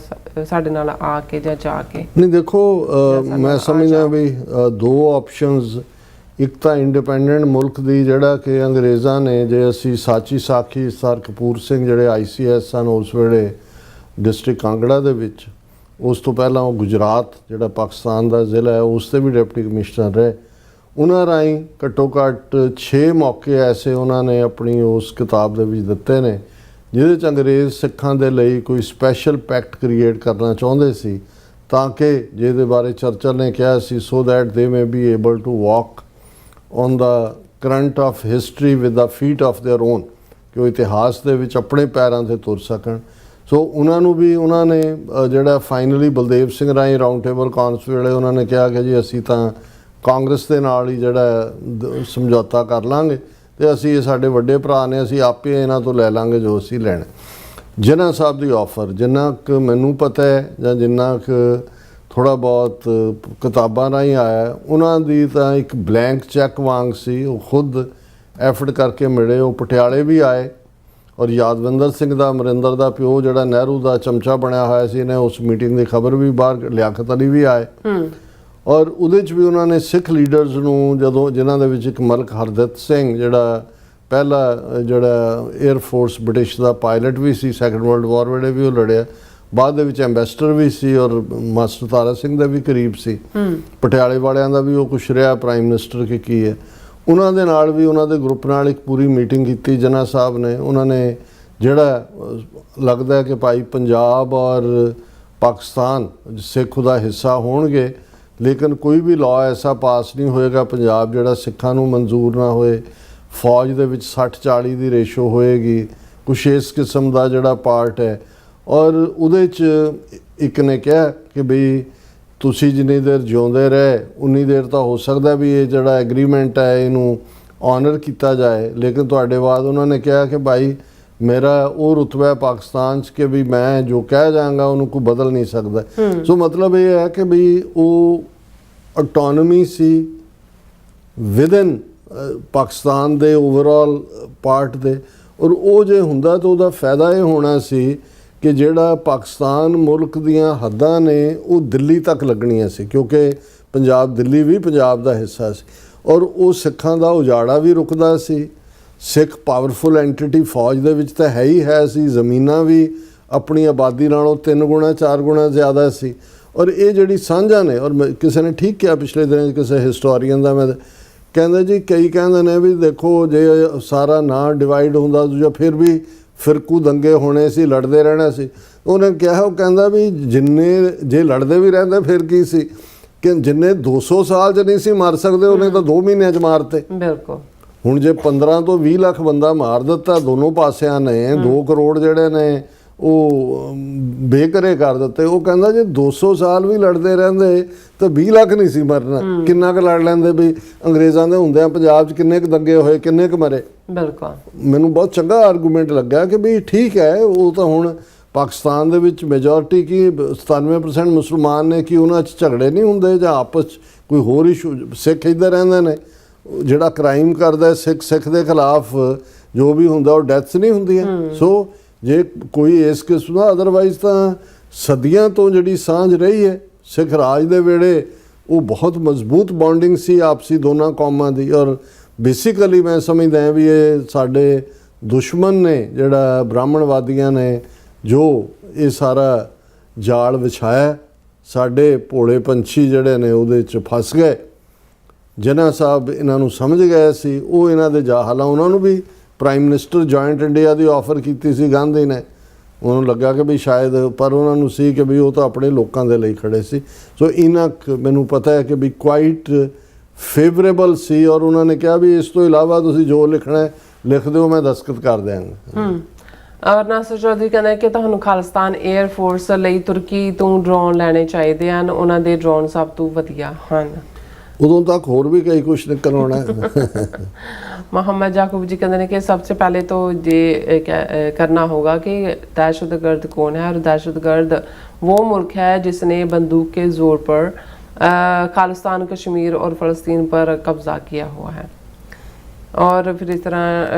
ਸਾਡੇ ਨਾਲ ਆ ਕੇ ਜਾਂ ਜਾ ਕੇ? ਨਹੀਂ, ਦੇਖੋ ਮੈਂ ਸਮਝਦਾ ਵੀ ਦੋ ਆਪਸ਼ਨਸ, ਇੱਕ ਤਾਂ ਇੰਡੀਪੈਂਡੈਂਟ ਮੁਲਕ ਦੀ ਜਿਹੜਾ ਕਿ ਅੰਗਰੇਜ਼ਾਂ ਨੇ, ਜੇ ਅਸੀਂ ਸਾਚੀ ਸਾਖੀ ਸਰ ਕਪੂਰ ਸਿੰਘ ਜਿਹੜੇ ICS ਸਨ ਉਸ ਵੇਲੇ ਡਿਸਟ੍ਰਿਕਟ ਕਾਂਗੜਾ ਦੇ ਵਿੱਚ, ਉਸ ਤੋਂ ਪਹਿਲਾਂ ਉਹ ਗੁਜਰਾਤ ਜਿਹੜਾ ਪਾਕਿਸਤਾਨ ਦਾ ਜ਼ਿਲ੍ਹਾ ਹੈ ਉਸ ਤੇ ਵੀ ਡਿਪਟੀ ਕਮਿਸ਼ਨਰ ਰਹੇ। ਉਹਨਾਂ ਰਾਹੀਂ ਘੱਟੋ ਘੱਟ 6 ਮੌਕੇ ਐਸੇ ਉਹਨਾਂ ਨੇ ਆਪਣੀ ਉਸ ਕਿਤਾਬ ਦੇ ਵਿੱਚ ਦਿੱਤੇ ਨੇ ਜਿਹਦੇ 'ਚ ਅੰਗਰੇਜ਼ ਸਿੱਖਾਂ ਦੇ ਲਈ ਕੋਈ ਸਪੈਸ਼ਲ ਪੈਕਟ ਕ੍ਰੀਏਟ ਕਰਨਾ ਚਾਹੁੰਦੇ ਸੀ ਤਾਂ ਕਿ ਜਿਹਦੇ ਬਾਰੇ ਚਰਚਲ ਨੇ ਕਿਹਾ ਸੀ so that they may be able to walk on the current of history with the feet of their own, ਕਿ ਉਹ ਇਤਿਹਾਸ ਦੇ ਵਿੱਚ ਆਪਣੇ ਪੈਰਾਂ 'ਤੇ ਤੁਰ ਸਕਣ। ਸੋ ਉਹਨਾਂ ਨੂੰ ਵੀ ਉਹਨਾਂ ਨੇ ਜਿਹੜਾ ਫਾਈਨਲੀ ਬਲਦੇਵ ਸਿੰਘ ਰਾਹੀਂ ਰਾਊਂਡ ਟੇਬਲ ਕਾਨਫਰੰਸ ਵੇਲੇ ਉਹਨਾਂ ਨੇ ਕਿਹਾ ਕਿ ਜੀ ਅਸੀਂ ਤਾਂ ਕਾਂਗਰਸ ਦੇ ਨਾਲ ਹੀ ਜਿਹੜਾ ਸਮਝੌਤਾ ਕਰ ਲਾਂਗੇ ਤੇ ਅਸੀਂ ਇਹ ਸਾਡੇ ਵੱਡੇ ਭਰਾ ਨੇ, ਅਸੀਂ ਆਪੇ ਇਹਨਾਂ ਤੋਂ ਲੈ ਲਾਂਗੇ ਜੋ ਅਸੀਂ ਲੈਣਾ। ਜਿਨ੍ਹਾਂ ਸਾਹਿਬ ਦੀ ਆਫਰ, ਜਿੰਨਾ ਕੁ ਮੈਨੂੰ ਪਤਾ ਹੈ ਜਾਂ ਜਿੰਨਾ ਕੁ ਥੋੜ੍ਹਾ ਬਹੁਤ ਕਿਤਾਬਾਂ ਰਾਹੀਂ ਆਇਆ, ਉਹਨਾਂ ਦੀ ਤਾਂ ਇੱਕ ਬਲੈਂਕ ਚੈੱਕ ਵਾਂਗ ਸੀ। ਉਹ ਖੁਦ ਐਫਰਟ ਕਰਕੇ ਮਿਲੇ, ਉਹ ਪਟਿਆਲੇ ਵੀ ਆਏ ਔਰ ਯਾਦਵਿੰਦਰ ਸਿੰਘ ਦਾ, ਅਮਰਿੰਦਰ ਦਾ ਪਿਓ ਜਿਹੜਾ ਨਹਿਰੂ ਦਾ ਚਮਚਾ ਬਣਿਆ ਹੋਇਆ ਸੀ, ਨੇ ਉਸ ਮੀਟਿੰਗ ਦੀ ਖਬਰ ਵੀ ਬਾਹਰ, ਲਿਆਕਤ ਅਲੀ ਵੀ ਆਏ ਔਰ ਉਹਦੇ 'ਚ ਵੀ ਉਹਨਾਂ ਨੇ ਸਿੱਖ ਲੀਡਰਸ ਨੂੰ, ਜਦੋਂ ਜਿਨ੍ਹਾਂ ਦੇ ਵਿੱਚ ਇੱਕ ਮਲਕ ਹਰਦਿਤ ਸਿੰਘ ਜਿਹੜਾ ਪਹਿਲਾ ਜਿਹੜਾ 에ਅਰ ਫੋਰਸ ਬ੍ਰਿਟਿਸ਼ ਦਾ ਪਾਇਲਟ ਵੀ ਸੀ, ਸੈਕੰਡ ਵਰਲਡ ਵਾਰ ਵੇਲੇ ਵੀ ਉਹ ਲੜਿਆ, ਬਾਅਦ ਦੇ ਵਿੱਚ ਐਂਬੈਸਡਰ ਵੀ ਸੀ ਔਰ ਮਾਸਟਰ ਤਾਰਾ ਸਿੰਘ ਦਾ ਵੀ ਕਰੀਬ ਸੀ, ਪਟਿਆਲੇ ਵਾਲਿਆਂ ਦਾ ਵੀ ਉਹ ਕੁਛ ਰਿਹਾ ਪ੍ਰਾਈਮ ਮਿਨਿਸਟਰ ਕਿ ਕੀ ਹੈ। ਉਹਨਾਂ ਦੇ ਨਾਲ ਵੀ ਉਹਨਾਂ ਦੇ ਗਰੁੱਪ ਨਾਲ ਇੱਕ ਪੂਰੀ ਮੀਟਿੰਗ ਕੀਤੀ ਜਿਨ੍ਹਾਂ ਸਾਹਿਬ ਨੇ। ਉਹਨਾਂ ਨੇ ਜਿਹੜਾ ਲੱਗਦਾ ਹੈ ਕਿ ਭਾਈ ਪੰਜਾਬ ਔਰ ਪਾਕਿਸਤਾਨ ਸਿੱਖ ਦਾ ਹਿੱਸਾ ਹੋਣਗੇ, ਲੇਕਿਨ ਕੋਈ ਵੀ ਲਾਅ ਐਸਾ ਪਾਸ ਨਹੀਂ ਹੋਏਗਾ ਪੰਜਾਬ ਜਿਹੜਾ ਸਿੱਖਾਂ ਨੂੰ ਮਨਜ਼ੂਰ ਨਾ ਹੋਏ। ਫੌਜ ਦੇ ਵਿੱਚ 60-40 ਦੀ ਰੇਸ਼ੋ ਹੋਏਗੀ, ਕੁਛ ਇਸ ਕਿਸਮ ਦਾ ਜਿਹੜਾ ਪਾਰਟ ਹੈ। ਔਰ ਉਹਦੇ 'ਚ ਇੱਕ ਨੇ ਕਿਹਾ ਕਿ ਬਈ ਤੁਸੀਂ ਜਿੰਨੀ ਦੇਰ ਜਿਉਂਦੇ ਰਹੇ ਉਨੀ ਦੇਰ ਤਾਂ ਹੋ ਸਕਦਾ ਵੀ ਇਹ ਜਿਹੜਾ ਐਗਰੀਮੈਂਟ ਹੈ ਇਹਨੂੰ ਆਨਰ ਕੀਤਾ ਜਾਏ, ਲੇਕਿਨ ਤੁਹਾਡੇ ਬਾਅਦ ਉਹਨਾਂ ਨੇ ਕਿਹਾ ਕਿ ਭਾਈ ਮੇਰਾ ਉਹ ਰੁਤਬਾ ਹੈ ਪਾਕਿਸਤਾਨ 'ਚ ਕਿ ਵੀ ਮੈਂ ਜੋ ਕਹਿ ਜਾਵਾਂਗਾ ਉਹਨੂੰ ਕੋਈ ਬਦਲ ਨਹੀਂ ਸਕਦਾ। ਸੋ ਮਤਲਬ ਇਹ ਹੈ ਕਿ ਵੀ ਉਹ ਆਟੋਨਮੀ ਸੀ ਵਿਦਨ ਪਾਕਿਸਤਾਨ ਦੇ ਓਵਰਆਲ ਪਾਰਟ ਦੇ, ਔਰ ਉਹ ਜੇ ਹੁੰਦਾ ਤਾਂ ਉਹਦਾ ਫਾਇਦਾ ਇਹ ਹੋਣਾ ਸੀ ਕਿ ਜਿਹੜਾ ਪਾਕਿਸਤਾਨ ਮੁਲਕ ਦੀਆਂ ਹੱਦਾਂ ਨੇ ਉਹ ਦਿੱਲੀ ਤੱਕ ਲੱਗਣੀਆਂ ਸੀ, ਕਿਉਂਕਿ ਪੰਜਾਬ ਦਿੱਲੀ ਵੀ ਪੰਜਾਬ ਦਾ ਹਿੱਸਾ ਸੀ ਔਰ ਉਹ ਸਿੱਖਾਂ ਦਾ ਉਜਾੜਾ ਵੀ ਰੁਕਦਾ ਸੀ। ਸਿੱਖ ਪਾਵਰਫੁਲ ਐਂਟੀਟੀ ਫੌਜ ਦੇ ਵਿੱਚ ਤਾਂ ਹੈ ਹੀ ਹੈ ਸੀ, ਜ਼ਮੀਨਾਂ ਵੀ ਆਪਣੀ ਆਬਾਦੀ ਨਾਲੋਂ 3 ਗੁਣਾ 4 ਗੁਣਾ ਜ਼ਿਆਦਾ ਸੀ। ਔਰ ਇਹ ਜਿਹੜੀ ਸਾਂਝਾਂ ਨੇ, ਔਰ ਕਿਸੇ ਨੇ ਠੀਕ ਕਿਹਾ ਪਿਛਲੇ ਦਿਨਾਂ ਕਿਸੇ ਹਿਸਟੋਰੀਅਨ ਦਾ, ਮੈਂ ਕਹਿੰਦਾ ਜੀ ਕਈ ਕਹਿੰਦੇ ਨੇ ਵੀ ਦੇਖੋ ਜੇ ਸਾਰਾ ਨਾ ਡਿਵਾਈਡ ਹੁੰਦਾ ਦੂਜਾ ਫਿਰ ਵੀ ਫਿਰਕੂ ਦੰਗੇ ਹੋਣੇ ਸੀ, ਲੜਦੇ ਰਹਿਣਾ ਸੀ। ਉਹਨੇ ਕਿਹਾ, ਉਹ ਕਹਿੰਦਾ ਵੀ ਜਿੰਨੇ ਜੇ ਲੜਦੇ ਵੀ ਰਹਿੰਦੇ ਫਿਰ ਕੀ ਸੀ ਕਿ ਜਿੰਨੇ 200 ਸਾਲ 'ਚ ਨਹੀਂ ਸੀ ਮਾਰ ਸਕਦੇ ਉਹਨੇ ਤਾਂ 2 ਮਹੀਨਿਆਂ 'ਚ ਮਾਰਤੇ। ਬਿਲਕੁਲ। ਹੁਣ ਜੇ 15 ਤੋਂ 20 ਲੱਖ ਬੰਦਾ ਮਾਰ ਦਿੱਤਾ ਦੋਨੋਂ ਪਾਸਿਆਂ ਨੇ, 2 ਕਰੋੜ ਜਿਹੜੇ ਨੇ ਉਹ ਬੇਘਰੇ ਕਰ ਦਿੱਤੇ। ਉਹ ਕਹਿੰਦਾ ਜੇ 200 ਸਾਲ ਵੀ ਲੜਦੇ ਰਹਿੰਦੇ ਤਾਂ 20 ਲੱਖ ਨਹੀਂ ਸੀ ਮਰਨਾ। ਕਿੰਨਾ ਕੁ ਲੜ ਲੈਂਦੇ ਵੀ ਅੰਗਰੇਜ਼ਾਂ ਦੇ ਹੁੰਦਿਆਂ ਪੰਜਾਬ 'ਚ ਕਿੰਨੇ ਕੁ ਦੰਗੇ ਹੋਏ, ਕਿੰਨੇ ਕੁ ਮਰੇ। ਬਿਲਕੁਲ ਮੈਨੂੰ ਬਹੁਤ ਚੰਗਾ ਆਰਗੂਮੈਂਟ ਲੱਗਾ ਕਿ ਵੀ ਠੀਕ ਹੈ, ਉਹ ਤਾਂ ਹੁਣ ਪਾਕਿਸਤਾਨ ਦੇ ਵਿੱਚ ਮੈਜੋਰਿਟੀ ਕੀ 97% ਮੁਸਲਮਾਨ ਨੇ, ਕਿ ਉਹਨਾਂ 'ਚ ਝਗੜੇ ਨਹੀਂ ਹੁੰਦੇ ਜਾਂ ਆਪਸ 'ਚ ਕੋਈ ਹੋਰ ਇਸ਼ੂ। ਸਿੱਖ ਇੱਧਰ ਰਹਿੰਦੇ ਨੇ, ਜਿਹੜਾ ਕ੍ਰਾਈਮ ਕਰਦਾ ਸਿੱਖ ਦੇ ਖਿਲਾਫ ਜੋ ਵੀ ਹੁੰਦਾ ਉਹ ਡੈਥਸ ਨਹੀਂ ਹੁੰਦੀਆਂ। ਸੋ ਜੇ ਕੋਈ ਇਸ ਕਿਸਮ ਦਾ, ਅਦਰਵਾਈਜ਼ ਤਾਂ ਸਦੀਆਂ ਤੋਂ ਜਿਹੜੀ ਸਾਂਝ ਰਹੀ ਹੈ ਸਿੱਖ ਰਾਜ ਦੇ ਵੇਲੇ, ਉਹ ਬਹੁਤ ਮਜ਼ਬੂਤ ਬੌਂਡਿੰਗ ਸੀ ਆਪਸੀ ਦੋਨਾਂ ਕੌਮਾਂ ਦੀ। ਔਰ ਬੇਸਿਕਲੀ ਮੈਂ ਸਮਝਦਾ ਵੀ ਇਹ ਸਾਡੇ ਦੁਸ਼ਮਣ ਨੇ, ਜਿਹੜਾ ਬ੍ਰਾਹਮਣਵਾਦੀਆਂ ਨੇ ਜੋ ਇਹ ਸਾਰਾ ਜਾਲ ਵਿਛਾਇਆ, ਸਾਡੇ ਭੋਲੇ ਪੰਛੀ ਜਿਹੜੇ ਨੇ ਉਹਦੇ 'ਚ ਫਸ ਗਏ। ਜਿਨ੍ਹਾਂ ਸਾਹਿਬ ਇਹਨਾਂ ਨੂੰ ਸਮਝ ਗਏ ਸੀ, ਉਹ ਇਹਨਾਂ ਦੇ ਹਾਲਾਂ ਉਹਨਾਂ ਨੂੰ ਵੀ ਪ੍ਰਾਈਮ ਮਿਨਿਸਟਰ ਜੁਆਇੰਟ ਇੰਡੀਆ ਦੀ ਆਫਰ ਕੀਤੀ ਸੀ ਗਾਂਧੀ ਨੇ। ਉਹਨੂੰ ਲੱਗਾ ਕਿ ਵੀ ਸ਼ਾਇਦ, ਪਰ ਉਹਨਾਂ ਨੂੰ ਸੀ ਕਿ ਵੀ ਉਹ ਤਾਂ ਆਪਣੇ ਲੋਕਾਂ ਦੇ ਲਈ ਖੜੇ ਸੀ। ਸੋ ਇਹਨਾਂ ਮੈਨੂੰ ਪਤਾ ਹੈ ਕਿ ਵੀ ਕੁਆਇਟ ਫੇਵਰੇਬਲ ਸੀ। ਔਰ ਉਹਨਾਂ ਨੇ ਕਿਹਾ ਵੀ ਇਸ ਤੋਂ ਇਲਾਵਾ ਤੁਸੀਂ ਜੋ ਲਿਖਣਾ ਲਿਖ ਦਿਓ, ਮੈਂ ਦਸਤਖਤ ਕਰ ਦਿਆਂਗਾ। ਔਰ ਨਾਸਰ ਚੌਧਰੀ ਕਹਿੰਦਾ ਕਿ ਤੁਹਾਨੂੰ ਖਾਲਿਸਤਾਨ 에ਅਰ ਫੋਰਸ ਲਈ ਤੁਰਕੀ ਤੋਂ ਡਰੋਨ ਲੈਣੇ ਚਾਹੀਦੇ ਹਨ, ਉਹਨਾਂ ਦੇ ਡਰੋਨ ਸਭ ਤੋਂ ਵਧੀਆ ਹਨ। ਉਦੋਂ ਤੱਕ ਹੋਰ भी कई कुछ निकल होना है। मोहम्मद याकूब जी कहते हैं कि सबसे पहले तो ये करना होगा कि दहशतगर्द कौन है, और दहशतगर्द वो मुल्क है जिसने बंदूक के ज़ोर पर खालिस्तान कश्मीर और फ़लस्तीन पर कब्ज़ा किया हुआ है। और फिर इस तरह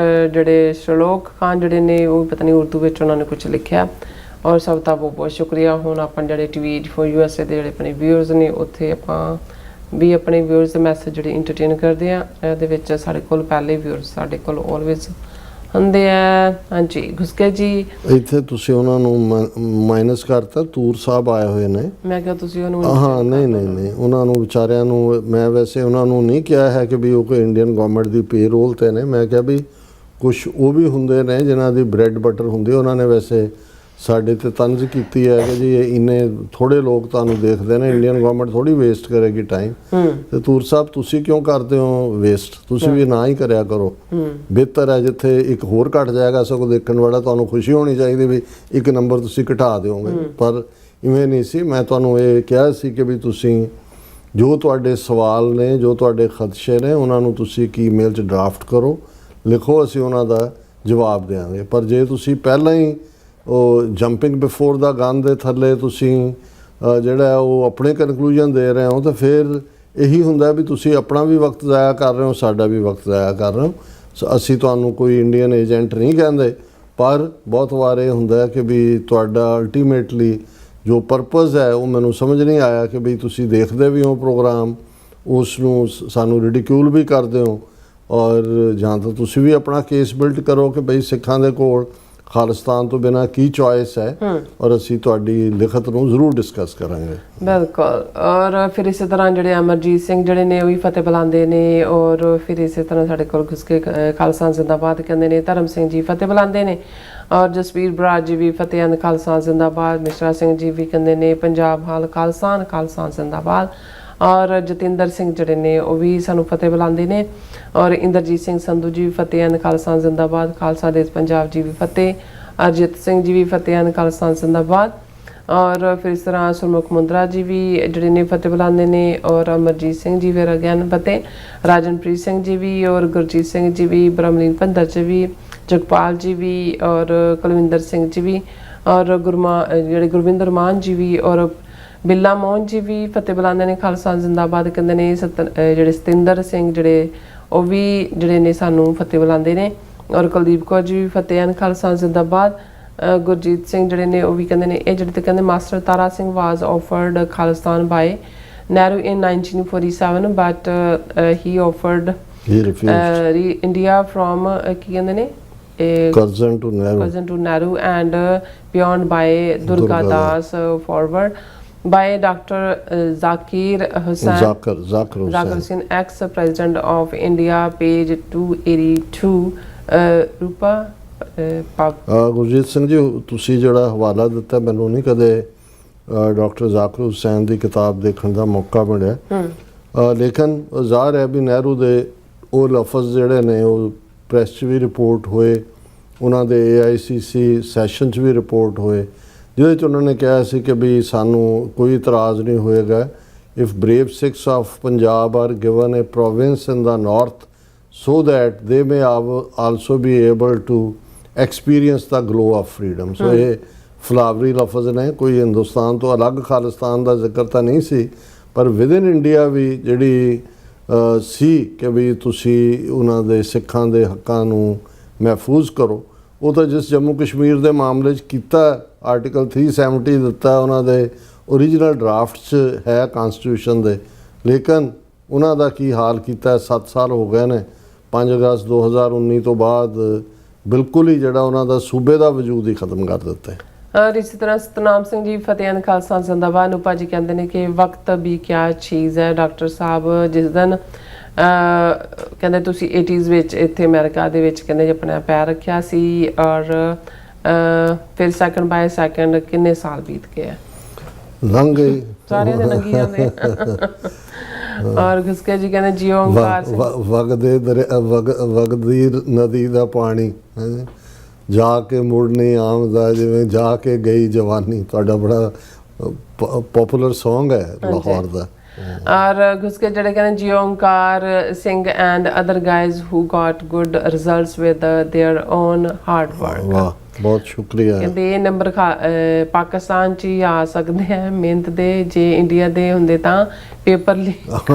जड़े शलोक खान जड़े ने वो पता नहीं उर्दू में उन्होंने कुछ लिखा। और सब का बहुत बहुत शुक्रिया। हुण अपन जड़े ट्वीट फॉर USA के जड़े अपने व्यूअर्स ने उत्थे आपां भी अपने व्यूअर्स ਦੇ ਮੈਸੇਜ ਜਿਹੜੇ ਇੰਟਰਟੇਨ ਕਰਦੇ ਆ। ਇਹਦੇ ਵਿੱਚ ਸਾਡੇ ਕੋਲ ਪਹਿਲੇ व्यूअर्स ਸਾਡੇ ਕੋਲ ਆਲਵੇਜ਼ ਹੁੰਦੇ ਆ। ਹਾਂਜੀ ਗੁਸਕੇ ਜੀ, ਇੱਥੇ ਤੁਸੀਂ ਉਹਨਾਂ ਨੂੰ ਮਾਈਨਸ ਕਰਤਾ, ਤੂਰ ਸਾਹਿਬ ਆਏ ਹੋਏ ਨੇ। ਮੈਂ ਕਿਹਾ ਤੁਸੀਂ ਉਹਨੂੰ ਹਾਂ ਨਹੀਂ ਉਹਨਾਂ ਨੂੰ ਵਿਚਾਰਿਆਂ ਨੂੰ ਮੈਂ ਵੈਸੇ ਉਹਨਾਂ ਨੂੰ ਨਹੀਂ ਕਿਹਾ ਹੈ ਕਿ ਵੀ ਉਹ ਕੋਈ ਇੰਡੀਅਨ ਗਵਰਨਮੈਂਟ ਦੀ ਪੇਰੋਲ ਤੇ ਨੇ। ਮੈਂ ਕਿਹਾ ਵੀ ਕੁਝ ਉਹ ਵੀ ਹੁੰਦੇ ਨੇ ਜਿਨ੍ਹਾਂ ਦੀ ਬ੍ਰੈਡ ਬਟਰ ਹੁੰਦੀ। ਉਹਨਾਂ ਨੇ ਵੈਸੇ ਸਾਡੇ ਤੇ ਤੰਜ਼ ਕੀਤੀ ਹੈ ਕਿ ਜੀ ਇਹ ਇੰਨੇ ਥੋੜੇ ਲੋਕ ਤੁਹਾਨੂੰ ਦੇਖਦੇ ਨੇ, ਇੰਡੀਅਨ ਗਵਰਨਮੈਂਟ ਥੋੜੀ ਵੇਸਟ ਕਰੇਗੀ ਟਾਈਮ। ਤੇ ਤੂਰ ਸਾਹਿਬ ਤੁਸੀਂ ਕਿਉਂ ਕਰਦੇ ਹੋ ਵੇਸਟ? ਤੁਸੀਂ ਵੀ ਨਾ ਹੀ ਕਰਿਆ ਕਰੋ। ਬਿਹਤਰ ਹੈ ਜਿੱਥੇ ਇੱਕ ਹੋਰ ਘਟ ਜਾਏਗਾ, ਸਗੋਂ ਦੇਖਣ ਵਾਲਾ ਤੁਹਾਨੂੰ ਖੁਸ਼ੀ ਹੋਣੀ ਚਾਹੀਦੀ ਵੀ ਇੱਕ ਨੰਬਰ ਤੁਸੀਂ ਘਟਾ ਦਿਓਗੇ। ਪਰ ਇਵੇਂ ਨਹੀਂ ਸੀ। ਮੈਂ ਤੁਹਾਨੂੰ ਇਹ ਕਿਹਾ ਸੀ ਕਿ ਵੀ ਤੁਸੀਂ ਜੋ ਤੁਹਾਡੇ ਸਵਾਲ ਨੇ, ਜੋ ਤੁਹਾਡੇ ਖਦਸ਼ੇ ਨੇ, ਉਹਨਾਂ ਨੂੰ ਤੁਸੀਂ ਇੱਕ ਈਮੇਲ 'ਚ ਡਰਾਫਟ ਕਰੋ, ਲਿਖੋ, ਅਸੀਂ ਉਹਨਾਂ ਦਾ ਜਵਾਬ ਦੇਵਾਂਗੇ। ਪਰ ਜੇ ਤੁਸੀਂ ਪਹਿਲਾਂ ਹੀ ਉਹ ਜੰਪਿੰਗ ਬਿਫੋਰ ਦਾ ਗਨ ਦੇ ਥੱਲੇ ਤੁਸੀਂ ਜਿਹੜਾ ਉਹ ਆਪਣੇ ਕਨਕਲੂਜਨ ਦੇ ਰਹੇ ਹੋ, ਤਾਂ ਫਿਰ ਇਹੀ ਹੁੰਦਾ ਵੀ ਤੁਸੀਂ ਆਪਣਾ ਵੀ ਵਕਤ ਜ਼ਾਇਆ ਕਰ ਰਹੇ ਹੋ, ਸਾਡਾ ਵੀ ਵਕਤ ਜ਼ਾਇਆ ਕਰ ਰਹੇ ਹੋ। ਅਸੀਂ ਤੁਹਾਨੂੰ ਕੋਈ ਇੰਡੀਅਨ ਏਜੰਟ ਨਹੀਂ ਕਹਿੰਦੇ, ਪਰ ਬਹੁਤ ਵਾਰ ਇਹ ਹੁੰਦਾ ਕਿ ਵੀ ਤੁਹਾਡਾ ਅਲਟੀਮੇਟਲੀ ਜੋ ਪਰਪਸ ਹੈ ਉਹ ਮੈਨੂੰ ਸਮਝ ਨਹੀਂ ਆਇਆ ਕਿ ਵੀ ਤੁਸੀਂ ਦੇਖਦੇ ਵੀ ਹੋ ਪ੍ਰੋਗਰਾਮ, ਉਸ ਨੂੰ ਸਾਨੂੰ ਰਿਡੀਕਿਊਲ ਵੀ ਕਰਦੇ ਹੋ। ਔਰ ਜਾਂ ਤਾਂ ਤੁਸੀਂ ਵੀ ਆਪਣਾ ਕੇਸ ਬਿਲਡ ਕਰੋ ਕਿ ਬਈ ਸਿੱਖਾਂ ਦੇ ਕੋਲ ਖਾਲਿਸਤਾਨ ਤੋਂ ਬਿਨਾਂ ਕੀ ਚੋਇਸ ਹੈ, ਔਰ ਅਸੀਂ ਤੁਹਾਡੀ ਲਿਖਤ ਨੂੰ ਜ਼ਰੂਰ ਡਿਸਕਸ ਕਰਾਂਗੇ। ਬਿਲਕੁਲ। ਔਰ ਫਿਰ ਇਸੇ ਤਰ੍ਹਾਂ ਜਿਹੜੇ ਅਮਰਜੀਤ ਸਿੰਘ ਜਿਹੜੇ ਨੇ ਉਹ ਵੀ ਫਤਿਹ ਬੁਲਾਉਂਦੇ ਨੇ। ਔਰ ਫਿਰ ਇਸੇ ਤਰ੍ਹਾਂ ਸਾਡੇ ਕੋਲ ਗੁਸਕੇ ਖਾਲਸਾ ਜ਼ਿੰਦਾਬਾਦ ਕਹਿੰਦੇ ਨੇ। ਧਰਮ ਸਿੰਘ ਜੀ ਫਤਿਹ ਬੁਲਾਉਂਦੇ ਨੇ। ਔਰ ਜਸਵੀਰ ਬਰਾੜ ਜੀ ਵੀ ਫਤਿਹ ਅੰਦ ਖਾਲਸਾ ਜ਼ਿੰਦਾਬਾਦ। ਮਿਸ਼ਰਾ ਸਿੰਘ ਜੀ ਵੀ ਕਹਿੰਦੇ ਨੇ ਪੰਜਾਬ ਹਾਲ ਖਾਲਸਾ ਜ਼ਿੰਦਾਬਾਦ। ਔਰ ਜਤਿੰਦਰ ਸਿੰਘ ਜਿਹੜੇ ਨੇ ਉਹ ਵੀ ਸਾਨੂੰ ਫਤਿਹ ਬੁਲਾਉਂਦੇ ਨੇ। ਔਰ ਇੰਦਰਜੀਤ ਸਿੰਘ ਸੰਧੂ ਜੀ ਵੀ ਫਤਿਹ ਅੰਦ ਖਾਲਸਾ ਜ਼ਿੰਦਾਬਾਦ। ਖਾਲਸਾ ਦੇਸ਼ ਪੰਜਾਬ ਜੀ ਵੀ ਫਤਿਹ। ਅਰਜੀਤ ਸਿੰਘ ਜੀ ਵੀ ਫਤਿਹ ਅੰਦ ਖਾਲਸਾ ਜ਼ਿੰਦਾਬਾਦ। ਔਰ ਫਿਰ ਇਸ ਤਰ੍ਹਾਂ ਸੁਰਮੁਖ ਮੁੰਦਰਾ ਜੀ ਵੀ ਜਿਹੜੇ ਨੇ ਫਤਿਹ ਬੁਲਾਉਂਦੇ ਨੇ। ਔਰ ਅਮਰਜੀਤ ਸਿੰਘ ਜੀ ਫਿਰ ਅਗੇਨ ਫਤਿਹ। ਰਾਜਨਪ੍ਰੀਤ ਸਿੰਘ ਜੀ ਵੀ, ਔਰ ਗੁਰਜੀਤ ਸਿੰਘ ਜੀ ਵੀ, ਬ੍ਰਹਮਲੀਨ ਭੰਦਰ ਜੀ ਵੀ, ਜਗਪਾਲ ਜੀ ਵੀ, ਔਰ ਕੁਲਵਿੰਦਰ ਸਿੰਘ ਜੀ ਵੀ, ਔਰ ਜਿਹੜੇ ਗੁਰਵਿੰਦਰ ਮਾਨ ਜੀ ਵੀ, ਔਰ ਬਿੱਲਾ ਮੋਹਨ ਜੀ ਵੀ ਫਤਿਹ ਬੁਲਾਉਂਦੇ ਨੇ। ਖਾਲਸਾ ਜ਼ਿੰਦਾਬਾਦ ਕਹਿੰਦੇ ਨੇ। ਜਿਹੜੇ ਸਤਿੰਦਰ ਸਿੰਘ ਜਿਹੜੇ ਉਹ ਵੀ ਜਿਹੜੇ ਨੇ ਸਾਨੂੰ ਫਤਿਹ ਬੁਲਾਉਂਦੇ ਨੇ। ਔਰ ਕੁਲਦੀਪ ਕੌਰ ਜੀ ਵੀ ਫਤਿਹ ਹਨ ਖਾਲਸਾ ਜ਼ਿੰਦਾਬਾਦ। ਗੁਰਜੀਤ ਸਿੰਘ ਜਿਹੜੇ ਨੇ ਉਹ ਵੀ ਕਹਿੰਦੇ ਨੇ। ਇਹ ਜਿਹੜੇ ਤੇ ਕਹਿੰਦੇ master Tara Singh was offered Khalistan by Nehru in 1947 but he offered India from ਕੀ ਕਹਿੰਦੇ ਨੇ cousin to Nehru and beyond by Durga Das forward by Dr. Zakir Hussain, ex-president of India, page 282. Rupa Gurjeet Singh ji, ਤੁਸੀਂ ਜਿਹੜਾ ਹਵਾਲਾ ਦਿੱਤਾ ਮੈਨੂੰ ਨਹੀਂ ਕਦੇ ਡਾਕਟਰ ਜ਼ਾਕਿਰ ਹੁਸੈਨ ਦੀ ਕਿਤਾਬ ਦੇਖਣ ਦਾ ਮੌਕਾ ਮਿਲਿਆ। ਲੇਕਿਨ ਜ਼ਾਹਰ ਹੈ ਵੀ ਨਹਿਰੂ ਦੇ ਉਹ ਲਫ਼ਜ਼ ਜਿਹੜੇ ਨੇ ਉਹ ਪ੍ਰੈਸ 'ਚ ਵੀ ਰਿਪੋਰਟ ਹੋਏ ਉਹਨਾਂ ਦੇ AICC ਸੈਸ਼ਨ 'ਚ ਵੀ ਰਿਪੋਰਟ ਹੋਏ, ਜਿਹਦੇ 'ਚ ਉਹਨਾਂ ਨੇ ਕਿਹਾ ਸੀ ਕਿ ਵੀ ਸਾਨੂੰ ਕੋਈ ਇਤਰਾਜ਼ ਨਹੀਂ ਹੋਏਗਾ if brave Sikhs of Punjab are given a province in the north so that they may also be able to experience the glow of freedom. So ਇਹ ਫਲਾਵਰੀ ਲਫ਼ਜ਼ ਨੇ, ਕੋਈ ਹਿੰਦੁਸਤਾਨ ਤੋਂ ਅਲੱਗ ਖਾਲਿਸਤਾਨ ਦਾ ਜ਼ਿਕਰ ਤਾਂ ਨਹੀਂ ਸੀ, ਪਰ ਵਿਦਿਨ ਇੰਡੀਆ ਵੀ ਜਿਹੜੀ ਸੀ ਕਿ ਵੀ ਤੁਸੀਂ ਉਹਨਾਂ ਦੇ ਸਿੱਖਾਂ ਦੇ ਹੱਕਾਂ ਨੂੰ ਮਹਿਫੂਜ਼ ਕਰੋ, ਉਹ ਤਾਂ ਜਿਸ ਜੰਮੂ ਕਸ਼ਮੀਰ ਦੇ ਮਾਮਲੇ 'ਚ ਕੀਤਾ, ਆਰਟੀਕਲ 370 ਦਿੱਤਾ ਉਹਨਾਂ ਦੇ ਓਰੀਜਨਲ ਡਰਾਫਟ 'ਚ ਹੈ ਕਨਸਟੀਟਿਊਸ਼ਨ ਦੇ, ਲੇਕਿਨ ਉਹਨਾਂ ਦਾ ਕੀ ਹਾਲ ਕੀਤਾ, 7 ਸਾਲ ਹੋ ਗਏ ਨੇ 5 ਅਗਸਤ 2019 ਤੋਂ ਬਾਅਦ ਬਿਲਕੁਲ ਹੀ ਜਿਹੜਾ ਉਹਨਾਂ ਦਾ ਸੂਬੇ ਦਾ ਵਜੂਦ ਹੀ ਖਤਮ ਕਰ ਦਿੱਤਾ ਹੈ। ਔਰ ਇਸੇ ਤਰ੍ਹਾਂ ਸਤਨਾਮ ਸਿੰਘ ਜੀ ਫਤਿਹ ਖਾਲਸਾ ਜ਼ਿੰਦਾਬਾਦ ਨੂੰ ਭਾਜੀ ਕਹਿੰਦੇ ਨੇ ਕਿ ਵਕਤ ਵੀ ਕਿਆ ਚੀਜ਼ ਹੈ। ਡਾਕਟਰ ਸਾਹਿਬ ਜਿਸ ਦਿਨ ਕਹਿੰਦੇ ਤੁਸੀਂ 80s ਵਿੱਚ ਇੱਥੇ ਅਮਰੀਕਾ ਦੇ ਵਿੱਚ ਕਹਿੰਦੇ ਆਪਣਾ ਪੈਰ ਰੱਖਿਆ ਸੀ ਔਰ ਫਿਰ ਸੈਕਿੰਡ ਬਾਏ ਸੈਕਿੰਡ ਕਿੰਨੇ ਸਾਲ ਬੀਤ ਗਏ ਲੰਘ ਗਏ, ਸਾਰਿਆਂ ਦੇ ਲੰਘੀ ਜਾਂਦੇ ਔਰ ਘੁਸਕੇ ਜੀ ਕਹਿੰਦੇ ਜੀਓ ਓਂਕਾਰ ਸਿੰਘ ਵਗਦੀ ਨਦੀ ਦਾ ਪਾਣੀ ਜਾ ਕੇ ਮੁੜ ਨਹੀਂ ਆਉਂਦਾ, ਜਿਵੇਂ ਜਾ ਕੇ ਗਈ ਜਵਾਨੀ, ਤੁਹਾਡਾ ਬੜਾ ਪਪੂਲਰ ਸੌਂਗ ਹੈ ਲਾਹੌਰ ਦਾ। ਔਰ ਘੁਸਕੇ ਜਿਹੜੇ ਕਹਿੰਦੇ JIO Onkar Singh and other guys who Gat good results with their own hard work. ਵਾਹ, ਬਹੁਤ ਸ਼ੁਕਰੀਆ। ਕਹਿੰਦੇ ਇਹ ਨੰਬਰ ਪਾਕਿਸਤਾਨ 'ਚ ਹੀ ਆ ਸਕਦੇ ਆ ਮਿਹਨਤ ਦੇ, ਜੇ ਇੰਡੀਆ ਦੇ ਹੁੰਦੇ ਤਾਂ ਪੇਪਰ ਲੀਕ।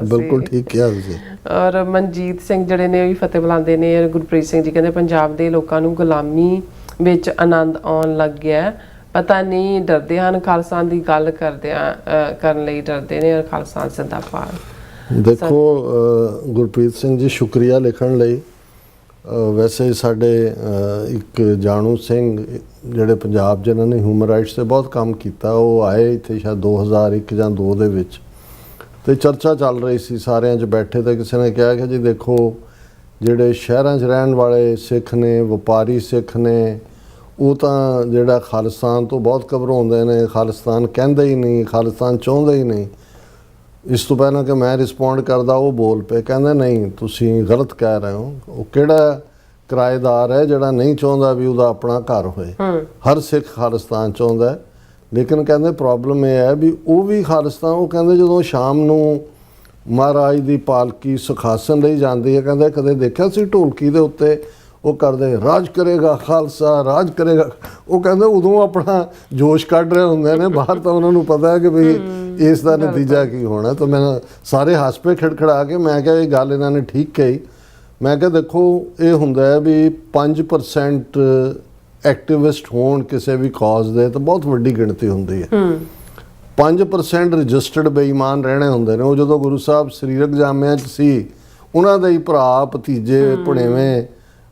ਬਿਲਕੁਲ ਠੀਕ ਕਿਹਾ ਤੁਸੀਂ। ਔਰ ਮਨਜੀਤ ਸਿੰਘ ਜਿਹੜੇ ਨੇ ਉਹ ਵੀ ਫਤਿਹ ਬੁਲਾਉਂਦੇ ਨੇ। ਗੁਰਪ੍ਰੀਤ ਸਿੰਘ ਜੀ ਕਹਿੰਦੇ ਪੰਜਾਬ ਦੇ ਲੋਕਾਂ ਨੂੰ ਗੁਲਾਮੀ ਵਿੱਚ ਆਨੰਦ ਆਉਣ ਲੱਗ ਗਿਆ, ਪਤਾ ਨਹੀਂ ਡਰਦੇ ਹਨ, ਖਾਲਸਾ ਦੀ ਗੱਲ ਕਰਨ ਲਈ ਡਰਦੇ ਨੇ। ਔਰ ਖਾਲਸਾ ਜ਼ਿੰਦਾਬਾਦ। ਦੇਖੋ ਗੁਰਪ੍ਰੀਤ ਸਿੰਘ ਜੀ, ਸ਼ੁਕਰੀਆ ਲਿਖਣ ਲਈ। ਵੈਸੇ ਸਾਡੇ ਇੱਕ ਜਾਣੂ ਸਿੰਘ ਜਿਹੜੇ ਪੰਜਾਬ ਜਿਨ੍ਹਾਂ ਨੇ ਹਿਊਮਨ ਰਾਈਟਸ 'ਤੇ ਬਹੁਤ ਕੰਮ ਕੀਤਾ, ਉਹ ਆਏ ਇੱਥੇ ਸ਼ਾਇਦ 2001 ਜਾਂ 2 ਦੇ ਵਿੱਚ, ਅਤੇ ਚਰਚਾ ਚੱਲ ਰਹੀ ਸੀ ਸਾਰਿਆਂ 'ਚ ਬੈਠੇ, ਤਾਂ ਕਿਸੇ ਨੇ ਕਿਹਾ ਕਿ ਜੀ ਦੇਖੋ ਜਿਹੜੇ ਸ਼ਹਿਰਾਂ 'ਚ ਰਹਿਣ ਵਾਲੇ ਸਿੱਖ ਨੇ, ਵਪਾਰੀ ਸਿੱਖ ਨੇ, ਉਹ ਤਾਂ ਜਿਹੜਾ ਖਾਲਿਸਤਾਨ ਤੋਂ ਬਹੁਤ ਘਬਰਾਉਂਦੇ ਨੇ, ਖਾਲਿਸਤਾਨ ਕਹਿੰਦੇ ਹੀ ਨਹੀਂ, ਖਾਲਿਸਤਾਨ ਚਾਹੁੰਦੇ ਹੀ ਨਹੀਂ। ਇਸ ਤੋਂ ਪਹਿਲਾਂ ਕਿ ਮੈਂ ਰਿਸਪੌਂਡ ਕਰਦਾ ਉਹ ਬੋਲ ਪਏ, ਕਹਿੰਦੇ ਨਹੀਂ ਤੁਸੀਂ ਗਲਤ ਕਹਿ ਰਹੇ ਹੋ, ਉਹ ਕਿਹੜਾ ਕਿਰਾਏਦਾਰ ਹੈ ਜਿਹੜਾ ਨਹੀਂ ਚਾਹੁੰਦਾ ਵੀ ਉਹਦਾ ਆਪਣਾ ਘਰ ਹੋਏ, ਹਰ ਸਿੱਖ ਖਾਲਿਸਤਾਨ ਚਾਹੁੰਦਾ। ਲੇਕਿਨ ਕਹਿੰਦੇ ਪ੍ਰੋਬਲਮ ਇਹ ਹੈ ਵੀ ਉਹ ਵੀ ਖਾਲਿਸਤਾਨ, ਉਹ ਕਹਿੰਦੇ ਜਦੋਂ ਸ਼ਾਮ ਨੂੰ ਮਹਾਰਾਜ ਦੀ ਪਾਲਕੀ ਸੁਖਾਸਨ ਲਈ ਜਾਂਦੀ ਹੈ, ਕਹਿੰਦੇ ਕਦੇ ਦੇਖਿਆ ਸੀ ਢੋਲਕੀ ਦੇ ਉੱਤੇ ਉਹ ਕਰਦੇ ਰਾਜ ਕਰੇਗਾ ਖਾਲਸਾ, ਰਾਜ ਕਰੇਗਾ, ਉਹ ਕਹਿੰਦੇ ਉਦੋਂ ਆਪਣਾ ਜੋਸ਼ ਕੱਢ ਰਹੇ ਹੁੰਦੇ ਨੇ, ਬਾਹਰ ਤਾਂ ਉਹਨਾਂ ਨੂੰ ਪਤਾ ਹੈ ਕਿ ਵੀ ਇਸ ਦਾ ਨਤੀਜਾ ਕੀ ਹੋਣਾ। ਤਾਂ ਮੈਂ ਸਾਰੇ ਹੱਸ ਪਏ ਖਿੜਖੜਾ ਕੇ। ਮੈਂ ਕਿਹਾ ਇਹ ਗੱਲ ਇਹਨਾਂ ਨੇ ਠੀਕ ਕਹੀ। ਮੈਂ ਕਿਹਾ ਦੇਖੋ ਇਹ ਹੁੰਦਾ ਹੈ ਵੀ 5% ਐਕਟਿਵਿਸਟ ਹੋਣ ਕਿਸੇ ਵੀ ਕਾਜ਼ ਦੇ ਤਾਂ ਬਹੁਤ ਵੱਡੀ ਗਿਣਤੀ ਹੁੰਦੀ ਹੈ। 5% ਰਜਿਸਟਰਡ ਬੇਈਮਾਨ ਰਹਿਣੇ ਹੁੰਦੇ ਨੇ। ਉਹ ਜਦੋਂ ਗੁਰੂ ਸਾਹਿਬ ਸਰੀਰਕ ਜਾਮਿਆਂ 'ਚ ਸੀ, ਉਹਨਾਂ ਦੇ ਹੀ ਭਰਾ ਭਤੀਜੇ ਭਣੇਵੇਂ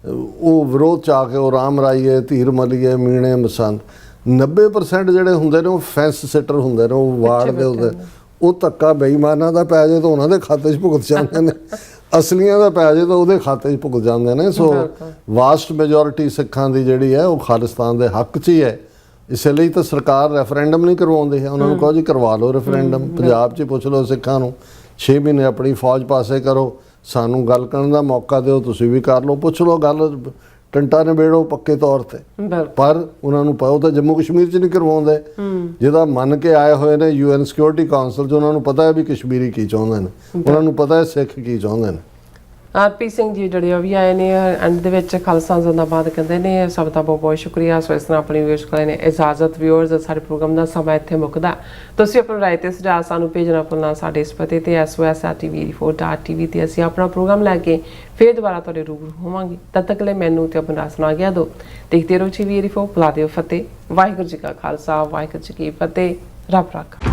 ਉਹ ਵਿਰੋਧ 'ਚ ਆ ਕੇ ਉਹ ਰਾਮ ਰਾਈਏ, ਧੀਰ ਮਲੀਏ, ਮੀਣੇ ਮਸੰਦ। 90% ਜਿਹੜੇ ਹੁੰਦੇ ਨੇ ਉਹ ਫੈਂਸ ਸਿੱਟਰ ਹੁੰਦੇ ਨੇ, ਉਹ ਵਾਰਡ ਦੇ ਹੁੰਦੇ, ਉਹ ਧੱਕਾ ਬੇਈਮਾਨਾਂ ਦਾ ਪੈ ਜਾਏ ਤਾਂ ਉਹਨਾਂ ਦੇ ਖਾਤੇ 'ਚ ਭੁਗਤ ਜਾਂਦੇ ਨੇ, ਅਸਲੀਆਂ ਦਾ ਪੈ ਜਾਏ ਤਾਂ ਉਹਦੇ ਖਾਤੇ 'ਚ ਭੁਗਤ ਜਾਂਦੇ ਨੇ। ਸੋ ਵਾਸਟ ਮੈਜੋਰਿਟੀ ਸਿੱਖਾਂ ਦੀ ਜਿਹੜੀ ਹੈ ਉਹ ਖਾਲਿਸਤਾਨ ਦੇ ਹੱਕ 'ਚ ਹੀ ਹੈ। ਇਸੇ ਲਈ ਤਾਂ ਸਰਕਾਰ ਰੈਫਰੈਂਡਮ ਨਹੀਂ ਕਰਵਾਉਂਦੀ ਹੈ। ਉਹਨਾਂ ਨੂੰ ਕਹੋ ਜੀ ਕਰਵਾ ਲਓ ਰੈਫਰੈਂਡਮ, ਪੰਜਾਬ 'ਚ ਪੁੱਛ ਲਓ ਸਿੱਖਾਂ ਨੂੰ, 6 ਮਹੀਨੇ ਆਪਣੀ ਫੌਜ ਪਾਸੇ ਕਰੋ, ਸਾਨੂੰ ਗੱਲ ਕਰਨ ਦਾ ਮੌਕਾ ਦਿਓ, ਤੁਸੀਂ ਵੀ ਕਰ ਲਓ, ਪੁੱਛ ਲਓ, ਗੱਲ ਟੰਟਾ ਨਿਬੇੜੋ ਪੱਕੇ ਤੌਰ ਤੇ। ਪਰ ਉਹਨਾਂ ਨੂੰ ਪਾਓ ਤਾਂ ਜੰਮੂ ਕਸ਼ਮੀਰ 'ਚ ਨਹੀਂ ਕਰਵਾਉਂਦੇ, ਜਿਹਦਾ ਮੰਨ ਕੇ ਆਏ ਹੋਏ ਨੇ UN ਸਿਕਿਉਰਿਟੀ ਕਾਉਂਸਲ 'ਚ। ਉਹਨਾਂ ਨੂੰ ਪਤਾ ਹੈ ਵੀ ਕਸ਼ਮੀਰੀ ਕੀ ਚਾਹੁੰਦੇ ਨੇ, ਉਹਨਾਂ ਨੂੰ ਪਤਾ ਹੈ ਸਿੱਖ ਕੀ ਚਾਹੁੰਦੇ ਨੇ। ਆਰਪੀ ਸਿੰਘ ਜੀ ਜਿਹੜੇ ਉਹ ਵੀ ਆਏ ਨੇ ਐਂਡ ਦੇ ਵਿੱਚ ਖਾਲਸਾ ਜ਼ਿੰਦਾਬਾਦ ਕਹਿੰਦੇ ਨੇ। ਸਭ ਦਾ ਬਹੁਤ ਬਹੁਤ ਸ਼ੁਕਰੀਆ। ਸੋ ਇਸ ਤਰ੍ਹਾਂ ਆਪਣੀ ਵਿਊਅਰਸ ਕੋਲ ਨੇ ਇਜਾਜ਼ਤ। ਵਿਊਅਰਸ, ਸਾਡੇ ਪ੍ਰੋਗਰਾਮ ਦਾ ਸਮਾਂ ਇੱਥੇ ਮੁੱਕਦਾ। ਤੁਸੀਂ ਆਪਣੀ ਰਾਏ ਤੇ ਸੁਝਾਅ ਸਾਨੂੰ ਭੇਜਣਾ ਭੁੱਲਣਾ ਸਾਡੇ ਇਸ ਪਤੇ ਤੇ sos@tv84.tv ਤੇ ਅਸੀਂ ਆਪਣਾ ਪ੍ਰੋਗਰਾਮ ਲੈ ਕੇ ਫਿਰ ਦੁਬਾਰਾ ਤੁਹਾਡੇ ਰੂਬਰੂ ਹੋਵਾਂਗੇ। ਤਦ ਤੱਕ ਲਈ ਮੈਨੂੰ ਤੇ ਆਪਣਾ ਸੁਣਾ ਗਿਆ ਦੋ। ਦੇਖਦੇ ਰਹੋ TV84। ਬੁਲਾ ਦਿਓ ਫਤਿਹ। ਵਾਹਿਗੁਰੂ ਜੀ ਕਾ ਖਾਲਸਾ, ਵਾਹਿਗੁਰੂ ਜੀ ਕੀ ਫਤਿਹ। ਰੱਬ ਰਾਖਾ।